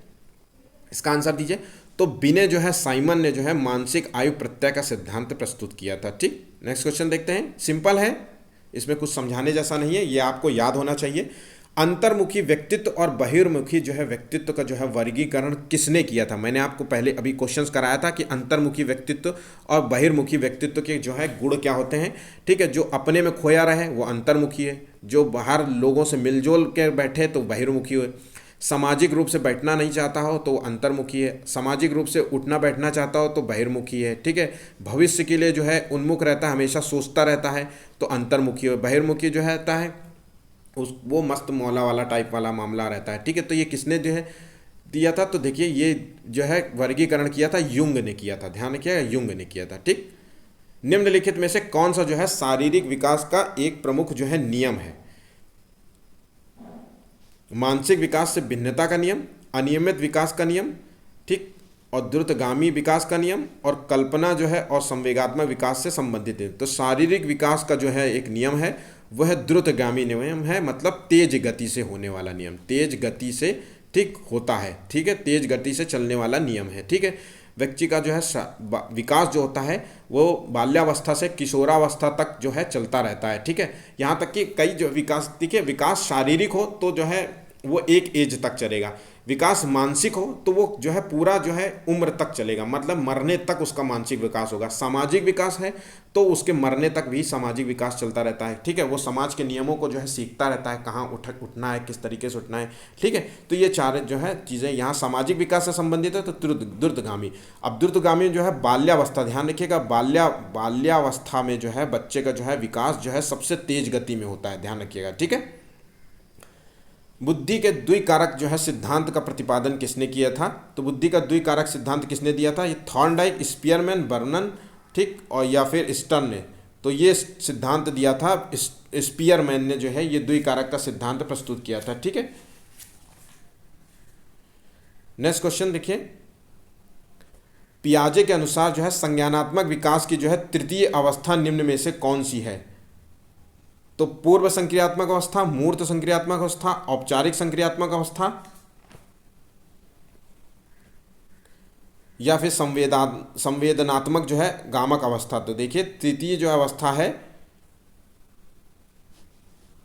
इसका आंसर दीजिए। तो बिने जो है साइमन ने जो है मानसिक आयु प्रत्यय का सिद्धांत प्रस्तुत किया था। ठीक, नेक्स्ट क्वेश्चन देखते हैं, सिंपल है, इसमें कुछ समझाने जैसा नहीं है, ये आपको याद होना चाहिए। अंतर्मुखी व्यक्तित्व और बहिर्मुखी जो है व्यक्तित्व का जो है वर्गीकरण किसने किया था। मैंने आपको पहले अभी क्वेश्चंस कराया था कि अंतर्मुखी व्यक्तित्व और बहिर्मुखी व्यक्तित्व के जो है गुण क्या होते हैं। ठीक है, जो अपने में खोया रहे वो अंतर्मुखी है, जो बाहर लोगों से मिलजुल के बैठे तो बहिर्मुखी है, सामाजिक रूप से बैठना नहीं चाहता हो तो अंतर्मुखी है, सामाजिक रूप से उठना बैठना चाहता हो तो बहिर्मुखी है। ठीक है, भविष्य के लिए जो है उन्मुख रहता है, हमेशा सोचता रहता है तो अंतर्मुखी है। बहिर्मुखी जो रहता है वो मस्त मौला वाला टाइप वाला मामला रहता है। ठीक है, तो ये किसने जो है दिया था, तो देखिए ये जो है वर्गीकरण किया था युंग ने किया था, ध्यान रखिएगा, युंग ने किया था। ठीक, निम्नलिखित में से कौन सा जो है शारीरिक विकास का एक प्रमुख जो है नियम है। मानसिक विकास से भिन्नता का नियम, अनियमित विकास का नियम, ठीक, और द्रुतगामी विकास का नियम, और कल्पना जो है और संवेगात्मक विकास से संबंधित है। तो शारीरिक विकास का जो है एक नियम है वह द्रुतगामी नियम है, मतलब तेज गति से होने वाला नियम, तेज गति से ठीक होता है। ठीक है, तेज गति से चलने वाला नियम है। ठीक है, व्यक्ति का जो है विकास जो होता है वो बाल्यावस्था से किशोरावस्था तक जो है चलता रहता है। ठीक है, यहाँ तक कि कई जो विकास, ठीक है, विकास शारीरिक हो तो जो है वो एक एज तक चलेगा, विकास मानसिक हो तो वो जो है पूरा जो है उम्र तक चलेगा, मतलब मरने तक उसका मानसिक विकास होगा। सामाजिक विकास है तो उसके मरने तक भी सामाजिक विकास चलता रहता है, ठीक है। वो समाज के नियमों को जो है सीखता रहता है, कहाँ उठना है, किस तरीके से उठना है, ठीक है। तो ये चार जो है चीज़ें यहाँ सामाजिक विकास से संबंधित है। तो द्रुतगामी, अब द्रुतगामी जो है बाल्यावस्था, ध्यान रखिएगा, बाल्यावस्था में जो है बच्चे का जो है विकास जो है सबसे तेज गति में होता है, ध्यान रखिएगा, ठीक है। बुद्धि के द्विकारक जो है सिद्धांत का प्रतिपादन किसने किया था? तो बुद्धि का द्विकारक सिद्धांत किसने दिया था? ये थॉर्नडाइक, स्पीयरमैन, बर्नन, ठीक, और या फिर स्टर्न ने। तो ये सिद्धांत दिया था स्पीयरमैन ने, जो है ये द्विकारक का सिद्धांत प्रस्तुत किया था, ठीक है। नेक्स्ट क्वेश्चन देखिए, पियाजे के अनुसार जो है संज्ञानात्मक विकास की जो है तृतीय अवस्था निम्न में से कौन सी है? तो पूर्व संक्रियात्मक अवस्था, मूर्त संक्रियात्मक अवस्था, औपचारिक संक्रियात्मक अवस्था, या फिर संवेदनात्मक जो है गामक अवस्था। तो देखिए तृतीय जो अवस्था है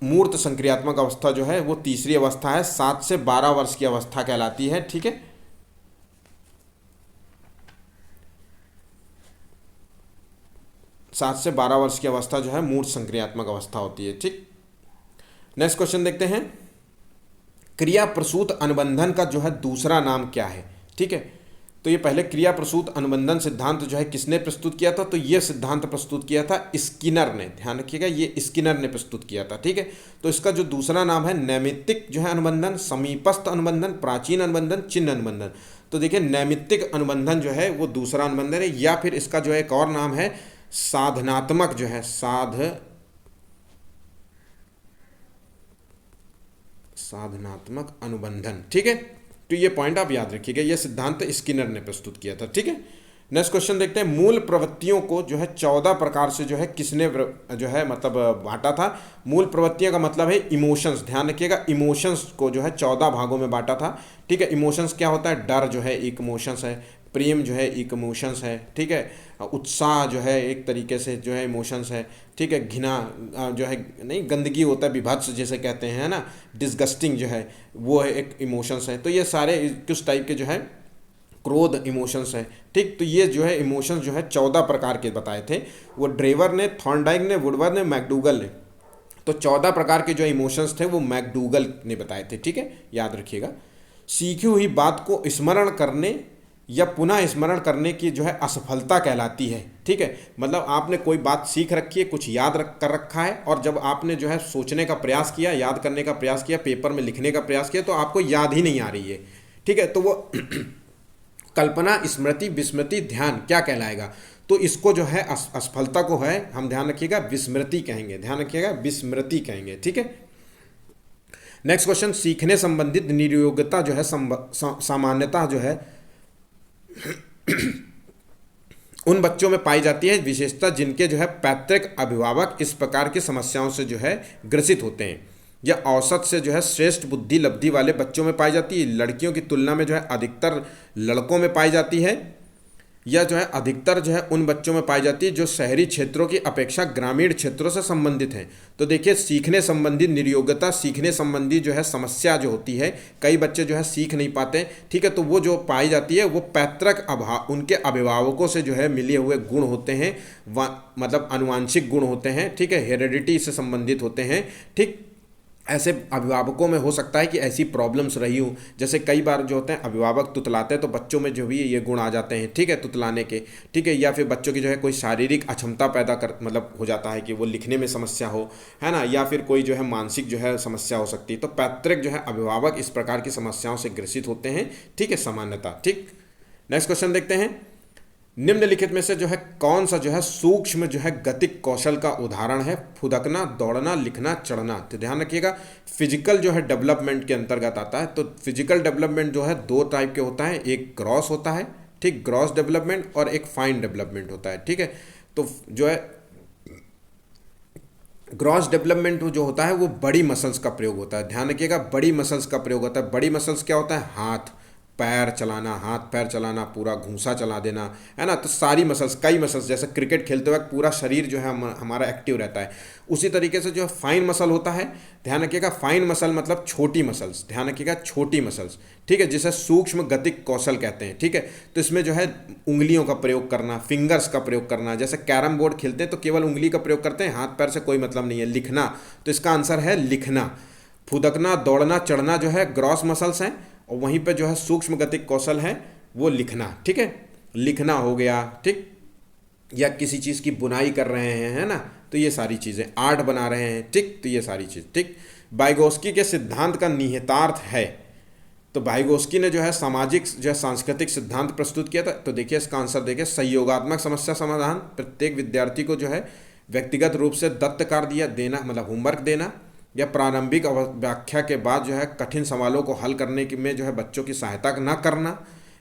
मूर्त संक्रियात्मक अवस्था जो है वो तीसरी अवस्था है, 7 से 12 वर्ष की अवस्था कहलाती है, ठीक है। सात से 12 वर्ष की अवस्था जो है मूर्त संक्रियात्मक अवस्था होती है, ठीक। नेक्स्ट क्वेश्चन देखते हैं, क्रिया प्रसूत अनुबंधन का जो है दूसरा नाम क्या है? ठीक है, तो ये पहले क्रिया प्रसूत अनुबंधन सिद्धांत जो है किसने प्रस्तुत किया था? तो ये सिद्धांत प्रस्तुत किया था स्किनर ने, ध्यान रखिएगा, ये स्किनर ने प्रस्तुत किया था, ठीक है। तो इसका जो दूसरा नाम है नैमित्तिक जो है अनुबंधन, समीपस्थ अनुबंधन, प्राचीन अनुबंधन, चिन्ह अनुबंधन। तो देखिए नैमित्तिक अनुबंधन जो है वो दूसरा अनुबंधन है, या फिर इसका जो है एक और नाम है साधनात्मक जो है साधनात्मक अनुबंधन, ठीक है। तो ये पॉइंट आप याद रखिएगा, ये सिद्धांत स्किनर ने प्रस्तुत किया था, ठीक है। नेक्स्ट क्वेश्चन देखते हैं, मूल प्रवृत्तियों को जो है 14 प्रकार से जो है किसने जो है मतलब बांटा था? मूल प्रवृत्तियों का मतलब है इमोशंस, ध्यान रखिएगा, इमोशंस को जो है 14 भागों में बांटा था, ठीक है। इमोशंस क्या होता है? डर जो है एक इमोशंस है, प्रेम जो है एक इमोशंस है, ठीक है, उत्साह जो है एक तरीके से जो है इमोशंस है, ठीक है, घृणा जो है नहीं, गंदगी होता है, विभत्स जैसे कहते हैं ना, डिस्गस्टिंग जो है वो है एक इमोशंस है। तो ये सारे किस टाइप के जो है क्रोध इमोशंस है, ठीक। तो ये जो है इमोशंस जो है 14 प्रकार के बताए थे, वो ड्रेवर ने, थॉर्नडाइक ने, वुडवर्ड ने, मैकडूगल ने। तो 14 प्रकार के जो इमोशंस थे वो मैकडूगल ने बताए थे, ठीक है, याद रखिएगा। सीखी हुई बात को स्मरण करने या पुनः स्मरण करने की जो है असफलता कहलाती है, ठीक है। मतलब आपने कोई बात सीख रखी है, कुछ याद कर रखा है, और जब आपने जो है सोचने का प्रयास किया, याद करने का प्रयास किया, पेपर में लिखने का प्रयास किया, तो आपको याद ही नहीं आ रही है, ठीक है। तो वो कल्पना, स्मृति, विस्मृति, ध्यान क्या कहलाएगा? तो इसको जो है असफलता को है, हम ध्यान रखिएगा, विस्मृति कहेंगे, ध्यान रखिएगा, विस्मृति कहेंगे, ठीक है। नेक्स्ट क्वेश्चन, सीखने संबंधित नियोग्यता जो है सामान्यता जो है उन बच्चों में पाई जाती है विशेषता जिनके जो है पैतृक अभिभावक इस प्रकार की समस्याओं से जो है ग्रसित होते हैं, या औसत से जो है श्रेष्ठ बुद्धि लब्धि वाले बच्चों में पाई जाती है, लड़कियों की तुलना में जो है अधिकतर लड़कों में पाई जाती है, या जो है अधिकतर जो है उन बच्चों में पाई जाती है जो शहरी क्षेत्रों की अपेक्षा ग्रामीण क्षेत्रों से संबंधित हैं। तो देखिए सीखने संबंधी निर्योग्यता, सीखने संबंधी जो है समस्या जो होती है, कई बच्चे जो है सीख नहीं पाते, ठीक है। तो वो जो पाई जाती है वो पैतृक उनके अभिभावकों से जो है मिले हुए गुण होते हैं, मतलब आनुवांशिक गुण होते हैं, ठीक है, हेरेडिटी से संबंधित होते हैं, ठीक। ऐसे अभिभावकों में हो सकता है कि ऐसी प्रॉब्लम्स रही हो, जैसे कई बार जो होते हैं अभिभावक तुतलाते हैं तो बच्चों में जो भी ये गुण आ जाते हैं, ठीक है, तुतलाने के, ठीक है, या फिर बच्चों की जो है कोई शारीरिक अक्षमता पैदा कर मतलब हो जाता है कि वो लिखने में समस्या हो, है ना, या फिर कोई जो है मानसिक जो है समस्या हो सकती है। तो पैतृक जो है अभिभावक इस प्रकार की समस्याओं से ग्रसित होते हैं, ठीक है, सामान्यता, ठीक। नेक्स्ट क्वेश्चन देखते हैं, निम्नलिखित में से जो है कौन सा जो है सूक्ष्म जो है गतिक कौशल का उदाहरण है? फुदकना, दौड़ना, लिखना, चढ़ना। तो ध्यान रखिएगा फिजिकल जो है डेवलपमेंट के अंतर्गत आता है। तो फिजिकल डेवलपमेंट जो है 2 टाइप के होता है, एक ग्रॉस होता है, ठीक, ग्रॉस डेवलपमेंट, और एक फाइन डेवलपमेंट होता है, ठीक है। तो जो है ग्रॉस डेवलपमेंट जो होता है वो बड़ी मसल्स का प्रयोग होता है, ध्यान रखिएगा, बड़ी मसल्स का प्रयोग होता है। बड़ी मसल्स क्या होता है? हाथ, पैर चलाना, हाथ पैर चलाना, पूरा घूंसा चला देना, है ना। तो सारी मसल्स, कई मसल्स, जैसे क्रिकेट खेलते वक्त पूरा शरीर जो है हमारा एक्टिव रहता है, उसी तरीके से जो है फाइन मसल होता है, ध्यान रखिएगा, फाइन मसल मतलब छोटी मसल्स, ध्यान रखिएगा छोटी मसल्स, ठीक है, जिसे सूक्ष्म गतिक कौशल कहते हैं, ठीक है। तो इसमें जो है उंगलियों का प्रयोग करना, फिंगर्स का प्रयोग करना, जैसे कैरम बोर्ड खेलते हैं तो केवल उंगली का प्रयोग करते हैं, हाथ पैर से कोई मतलब नहीं है। लिखना, तो इसका आंसर है लिखना। फुदकना, दौड़ना, चढ़ना जो है ग्रॉस मसल्स हैं, और वहीं पे जो है सूक्ष्म गतिक कौशल है वो लिखना, ठीक है, लिखना हो गया, ठीक। या किसी चीज़ की बुनाई कर रहे हैं, है ना, तो ये सारी चीज़ें, आर्ट बना रहे हैं, ठीक, तो ये सारी चीज़, ठीक। वाइगोस्की के सिद्धांत का निहितार्थ है, तो वाइगोस्की ने जो है सामाजिक जो है सांस्कृतिक सिद्धांत प्रस्तुत किया था। तो देखिए इसका आंसर देखिए, सहयोगात्मक समस्या समाधान, प्रत्येक विद्यार्थी को जो है व्यक्तिगत रूप से दत्त कार्य देना, मतलब होमवर्क देना, या प्रारंभिक व्याख्या के बाद जो है कठिन सवालों को हल करने की में जो है बच्चों की सहायता न करना,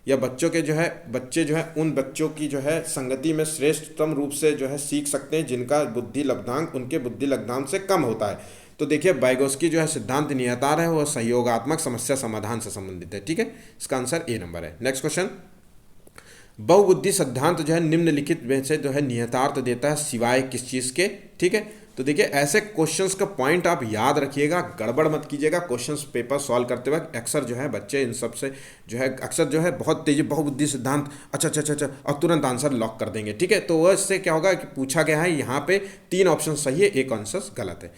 या बच्चों के जो है बच्चे जो है उन बच्चों की जो है संगति में श्रेष्ठतम रूप से जो है सीख सकते हैं जिनका बुद्धि लब्धांक उनके बुद्धि लब्धांक से कम होता है। तो देखिए वाइगोस्की जो है सिद्धांत निहितार्थ है वो सहयोगात्मक समस्या समाधान से संबंधित है, ठीक है, इसका आंसर ए नंबर है। नेक्स्ट क्वेश्चन, बहुबुद्धि सिद्धांत जो है निम्नलिखित में से जो है निहितार्थ देता है सिवाय किस चीज़ के, ठीक है। तो देखिए ऐसे क्वेश्चंस का पॉइंट आप याद रखिएगा, गड़बड़ मत कीजिएगा क्वेश्चंस पेपर सॉल्व करते वक्त। अक्सर जो है बच्चे इन सब से जो है अक्सर जो है बहुत तेजी, बहुबुद्धि सिद्धांत, अच्छा अच्छा अच्छा अच्छा, और तुरंत आंसर लॉक कर देंगे, ठीक है। तो वह इससे क्या होगा कि पूछा गया है यहाँ पे 3 ऑप्शन सही है, एक आंसर गलत है।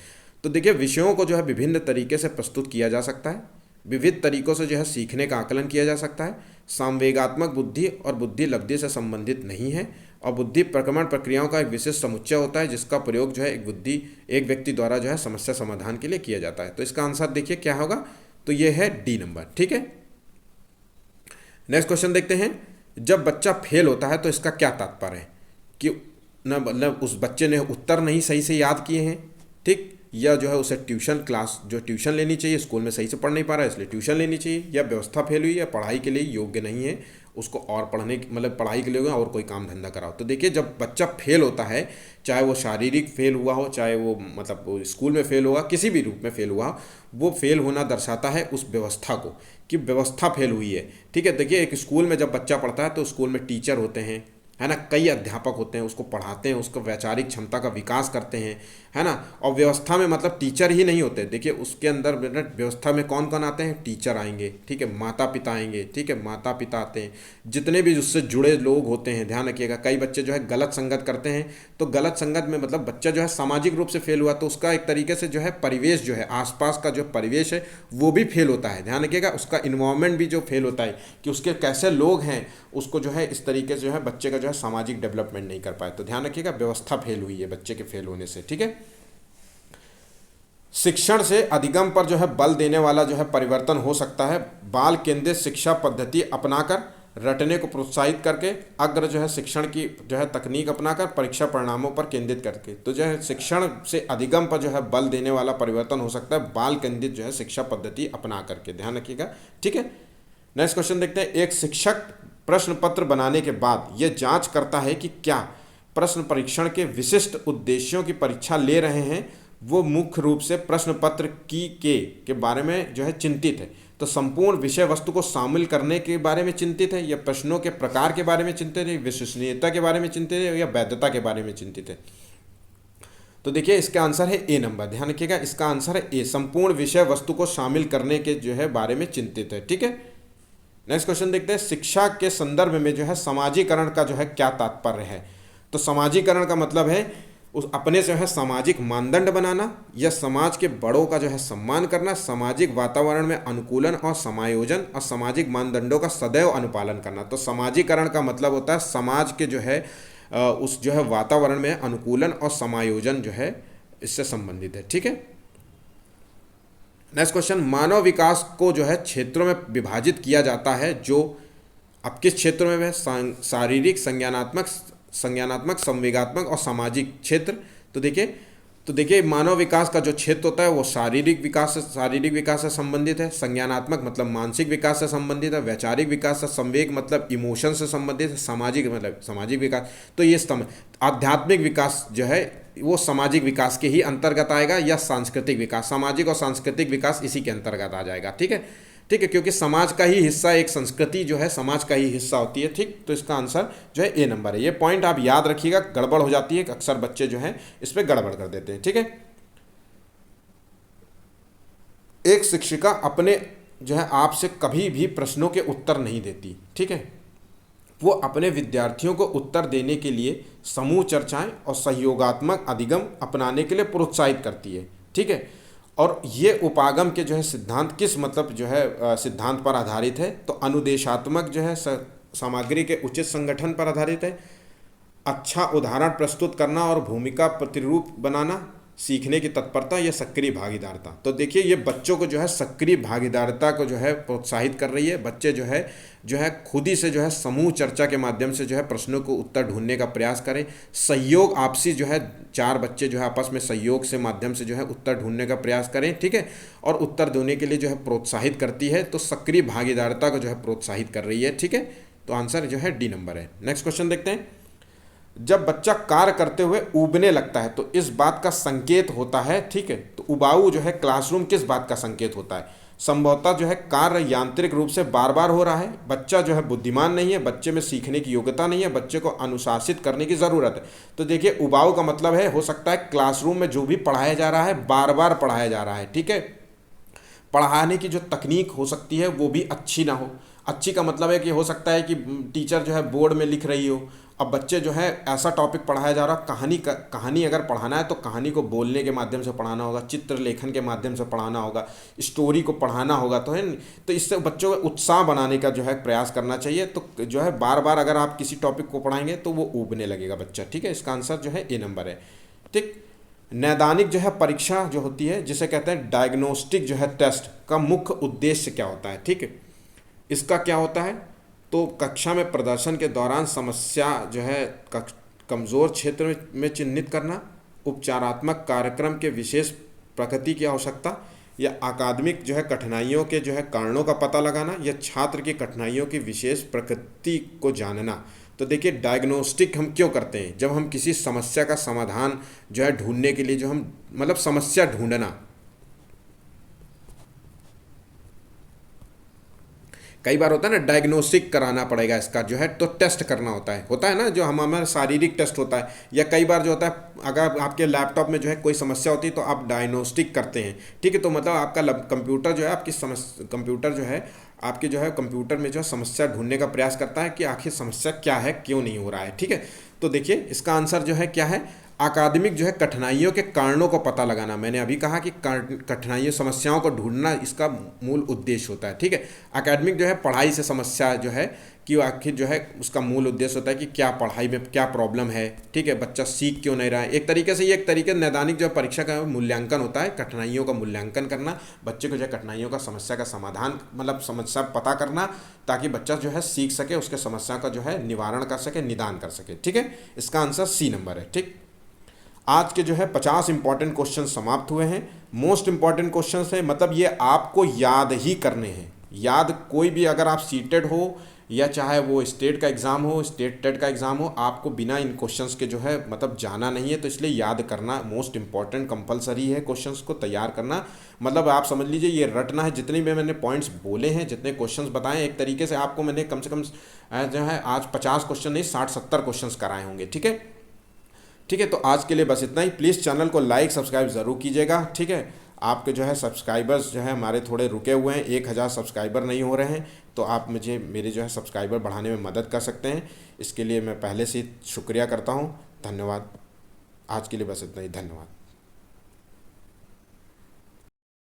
तो देखिए विषयों को जो है विभिन्न तरीके से प्रस्तुत किया जा सकता है, विविध तरीकों से जो है सीखने का आकलन किया जा सकता है, संवेगात्मक बुद्धि और बुद्धि लब्धि से संबंधित नहीं है, और बुद्धि प्रक्रमण प्रक्रियाओं का एक विशेष समुच्चय होता है जिसका प्रयोग जो है एक व्यक्ति द्वारा जो है समस्या समाधान के लिए किया जाता है। तो इसका आंसर देखिए क्या होगा, तो ये है डी नंबर, ठीक है। नेक्स्ट क्वेश्चन देखते हैं, जब बच्चा फेल होता है तो इसका क्या तात्पर्य है, कि न मतलब उस बच्चे ने उत्तर नहीं सही से याद किए हैं, ठीक, या जो है उसे ट्यूशन क्लास जो ट्यूशन लेनी चाहिए, स्कूल में सही से पढ़ नहीं पा रहा है इसलिए ट्यूशन लेनी चाहिए, या व्यवस्था फेल हुई, या पढ़ाई के लिए योग्य नहीं है, उसको और पढ़ने मतलब पढ़ाई के लिए और कोई काम धंधा कराओ। तो देखिए जब बच्चा फेल होता है, चाहे वो शारीरिक फेल हुआ हो, चाहे वो मतलब वो स्कूल में फेल हुआ, किसी भी रूप में फेल हुआ, वो फेल होना दर्शाता है उस व्यवस्था को, कि व्यवस्था फेल हुई है, ठीक है। देखिए एक स्कूल में जब बच्चा पढ़ता है तो स्कूल में टीचर होते हैं, है ना, कई अध्यापक होते हैं, उसको पढ़ाते हैं, उसको वैचारिक क्षमता का विकास करते हैं, है ना। और व्यवस्था में मतलब टीचर ही नहीं होते, देखिए उसके अंदर व्यवस्था में कौन कौन आते हैं, टीचर आएंगे, ठीक है, माता पिता आएंगे, ठीक है, माता पिता आते हैं, जितने भी उससे जुड़े लोग होते हैं। ध्यान रखिएगा कई बच्चे जो है गलत संगत करते हैं, तो गलत संगत में मतलब बच्चा जो है सामाजिक रूप से फेल हुआ तो उसका एक तरीके से जो है परिवेश जो है आसपास का जो परिवेश है वो भी फेल होता है। ध्यान रखिएगा उसका इन्वायरमेंट भी जो फेल होता है, कि उसके कैसे लोग हैं, उसको जो है इस तरीके से जो है बच्चे का जो है सामाजिक डेवलपमेंट नहीं कर पाए। तो ध्यान रखिएगा व्यवस्था फेल हुई है बच्चे के फेल होने से, ठीक है। शिक्षण से अधिगम पर जो है बल देने वाला जो है परिवर्तन हो सकता है बाल केंद्रित शिक्षा पद्धति अपनाकर, रटने को प्रोत्साहित करके, अग्र जो है शिक्षण की जो है तकनीक अपनाकर, परीक्षा परिणामों पर केंद्रित करके। तो जो है शिक्षण से अधिगम पर जो है बल देने वाला परिवर्तन हो सकता है बाल केंद्रित जो है शिक्षा पद्धति अपना करके। ध्यान रखिएगा, ठीक है। नेक्स्ट क्वेश्चन देखते हैं, एक शिक्षक प्रश्न पत्र बनाने के बाद यह जांच करता है कि क्या प्रश्न परीक्षण के विशिष्ट उद्देश्यों की परीक्षा ले रहे हैं, वो मुख्य रूप से प्रश्न पत्र के बारे में जो है चिंतित है, तो संपूर्ण विषय वस्तु को शामिल करने के बारे में चिंतित है, या प्रश्नों के प्रकार के बारे में चिंतित है, विश्वसनीयता के बारे में चिंतित है, या वैधता के बारे में चिंतित है। तो देखिए इसका आंसर है ए नंबर, ध्यान रखिएगा इसका आंसर है ए, संपूर्ण विषय वस्तु को शामिल करने के जो है बारे में चिंतित है, ठीक है। नेक्स्ट क्वेश्चन देखते हैं, शिक्षा के संदर्भ में जो है समाजीकरण का जो है क्या तात्पर्य है। तो समाजीकरण का मतलब है उस अपने जो है सामाजिक मानदंड बनाना, या समाज के बड़ों का जो है सम्मान करना, सामाजिक वातावरण में अनुकूलन और समायोजन, और सामाजिक मानदंडों का सदैव अनुपालन करना। तो समाजीकरण का मतलब होता है समाज के जो है उस जो है वातावरण में अनुकूलन और समायोजन जो है इससे संबंधित है, ठीक है। नेक्स्ट क्वेश्चन, मानव विकास को जो है क्षेत्रों में विभाजित किया जाता है, जो अब किस क्षेत्रों में है, शारीरिक, संज्ञानात्मक, संवेगात्मक और सामाजिक क्षेत्र। तो देखिए मानव विकास का जो क्षेत्र होता है वो शारीरिक विकास से संबंधित है, संज्ञानात्मक मतलब मानसिक विकास से संबंधित है, वैचारिक विकास से, संवेग मतलब इमोशन से संबंधित है, सामाजिक मतलब सामाजिक विकास। तो ये आध्यात्मिक विकास जो है वो सामाजिक विकास के ही अंतर्गत आएगा, या सांस्कृतिक विकास, सामाजिक और सांस्कृतिक विकास इसी के अंतर्गत आ जाएगा, ठीक है। ठीक है, क्योंकि समाज का ही हिस्सा, एक संस्कृति जो है समाज का ही हिस्सा होती है। ठीक, तो इसका आंसर जो है ए नंबर है। ये पॉइंट आप याद रखिएगा, गड़बड़ हो जाती है, अक्सर बच्चे जो है इस पर गड़बड़ कर देते हैं। ठीक है, एक शिक्षिका अपने जो है आपसे कभी भी प्रश्नों के उत्तर नहीं देती। ठीक है, वो अपने विद्यार्थियों को उत्तर देने के लिए समूह चर्चाएं और सहयोगात्मक अधिगम अपनाने के लिए प्रोत्साहित करती है। ठीक है, और ये उपागम के जो है सिद्धांत किस मतलब जो है सिद्धांत पर आधारित है, तो अनुदेशात्मक जो है सामग्री के उचित संगठन पर आधारित है, अच्छा उदाहरण प्रस्तुत करना और भूमिका प्रतिरूप बनाना, सीखने की तत्परता या सक्रिय भागीदारता। तो देखिए ये बच्चों को जो है सक्रिय भागीदारता को जो है प्रोत्साहित कर रही है। बच्चे जो है खुद ही से जो है समूह चर्चा के माध्यम से जो है प्रश्नों को उत्तर ढूंढने का प्रयास करें। सहयोग आपसी जो है 4 बच्चे जो है आपस में सहयोग से माध्यम से जो है उत्तर ढूंढने का प्रयास करें। ठीक है, और उत्तर देने के लिए जो है प्रोत्साहित करती है, तो सक्रिय भागीदारता को जो है प्रोत्साहित कर रही है। ठीक है, तो आंसर जो है डी नंबर है। नेक्स्ट क्वेश्चन देखते हैं। जब बच्चा कार्य करते हुए ऊबने लगता है तो इस बात का संकेत होता है। ठीक है, तो उबाऊ जो है क्लासरूम किस बात का संकेत होता है? संभवतः जो है कार्य यांत्रिक रूप से बार बार हो रहा है, बच्चा जो है बुद्धिमान नहीं है, बच्चे में सीखने की योग्यता नहीं है, बच्चे को अनुशासित करने की ज़रूरत है। तो देखिए उबाऊ का मतलब है, हो सकता है क्लासरूम में जो भी पढ़ाया जा रहा है बार बार पढ़ाया जा रहा है। ठीक है, पढ़ाने की जो तकनीक हो सकती है वो भी अच्छी ना हो। अच्छी का मतलब है कि हो सकता है कि टीचर जो है बोर्ड में लिख रही हो, अब बच्चे जो है ऐसा टॉपिक पढ़ाया जा रहा, कहानी अगर पढ़ाना है तो कहानी को बोलने के माध्यम से पढ़ाना होगा, चित्र लेखन के माध्यम से पढ़ाना होगा, स्टोरी को पढ़ाना होगा, तो है। तो इससे बच्चों को उत्साह बनाने का जो है प्रयास करना चाहिए। तो जो है बार बार अगर आप किसी टॉपिक को पढ़ाएंगे तो वो ऊबने लगेगा बच्चा। ठीक है, इसका आंसर जो है ए नंबर है। ठीक, नैदानिक जो है परीक्षा जो होती है जिसे कहते हैं डायग्नोस्टिक जो है टेस्ट का मुख्य उद्देश्य क्या होता है? ठीक है, इसका क्या होता है, तो कक्षा में प्रदर्शन के दौरान समस्या जो है कमज़ोर क्षेत्र में चिन्हित करना, उपचारात्मक कार्यक्रम के विशेष प्रकृति की आवश्यकता, या अकादमिक जो है कठिनाइयों के जो है कारणों का पता लगाना, या छात्र की कठिनाइयों की विशेष प्रकृति को जानना। तो देखिए डायग्नोस्टिक हम क्यों करते हैं? जब हम किसी समस्या का समाधान जो है ढूंढने के लिए जो हम मतलब समस्या ढूंढना, कई बार होता है ना डायग्नोस्टिक कराना पड़ेगा इसका जो है, तो टेस्ट करना होता है ना, जो हमारा शारीरिक टेस्ट होता है, या कई बार जो होता है अगर आपके लैपटॉप में जो है कोई समस्या होती है तो आप डायग्नोस्टिक करते हैं। ठीक है, तो मतलब आपका कंप्यूटर जो है कंप्यूटर जो है आपके जो है कंप्यूटर में जो है समस्या ढूंढने का प्रयास करता है कि आखिर समस्या क्या है, क्यों नहीं हो रहा है। ठीक है, तो देखिए इसका आंसर जो है क्या है, अकादमिक जो है कठिनाइयों के कारणों को पता लगाना। मैंने अभी कहा कि कठिनाइयों समस्याओं को ढूंढना इसका मूल उद्देश्य होता है। ठीक है, अकादमिक जो है पढ़ाई से समस्या जो है कि आखिर जो है उसका मूल उद्देश्य होता है कि क्या पढ़ाई में क्या प्रॉब्लम है। ठीक है, बच्चा सीख क्यों नहीं रहा है। एक तरीके से ये एक तरीके नैदानिक जो परीक्षा का मूल्यांकन होता है, कठिनाइयों का मूल्यांकन करना, बच्चे को जो है कठिनाइयों का समस्या का समाधान मतलब समस्या पता करना, ताकि बच्चा जो है सीख सके, उसके समस्या का जो है निवारण कर सके, निदान कर सके। ठीक है, इसका आंसर सी नंबर है। ठीक, आज के जो है 50 इंपॉर्टेंट क्वेश्चन समाप्त हुए हैं। मोस्ट इंपॉर्टेंट क्वेश्चन है, मतलब ये आपको याद ही करने हैं। याद कोई भी अगर आप सीटेड हो या चाहे वो स्टेट का एग्ज़ाम हो, स्टेट टेट का एग्ज़ाम हो, आपको बिना इन क्वेश्चंस के जो है मतलब जाना नहीं है। तो इसलिए याद करना मोस्ट इंपॉर्टेंट कंपलसरी है, क्वेश्चंस को तैयार करना। मतलब आप समझ लीजिए ये रटना है। जितनी भी मैंने पॉइंट्स बोले हैं, जितने क्वेश्चंस बताए, एक तरीके से आपको मैंने कम से कम जो है आज 50 क्वेश्चन नहीं 60-70 क्वेश्चंस कराए होंगे। ठीक है, ठीक है, तो आज के लिए बस इतना ही। प्लीज़ चैनल को लाइक सब्सक्राइब ज़रूर कीजिएगा। ठीक है, आपके जो है सब्सक्राइबर्स जो है हमारे थोड़े रुके हुए हैं, 1000 सब्सक्राइबर नहीं हो रहे हैं, तो आप मुझे मेरे जो है सब्सक्राइबर बढ़ाने में मदद कर सकते हैं। इसके लिए मैं पहले से शुक्रिया करता हूँ। धन्यवाद। आज के लिए बस इतना ही। धन्यवाद।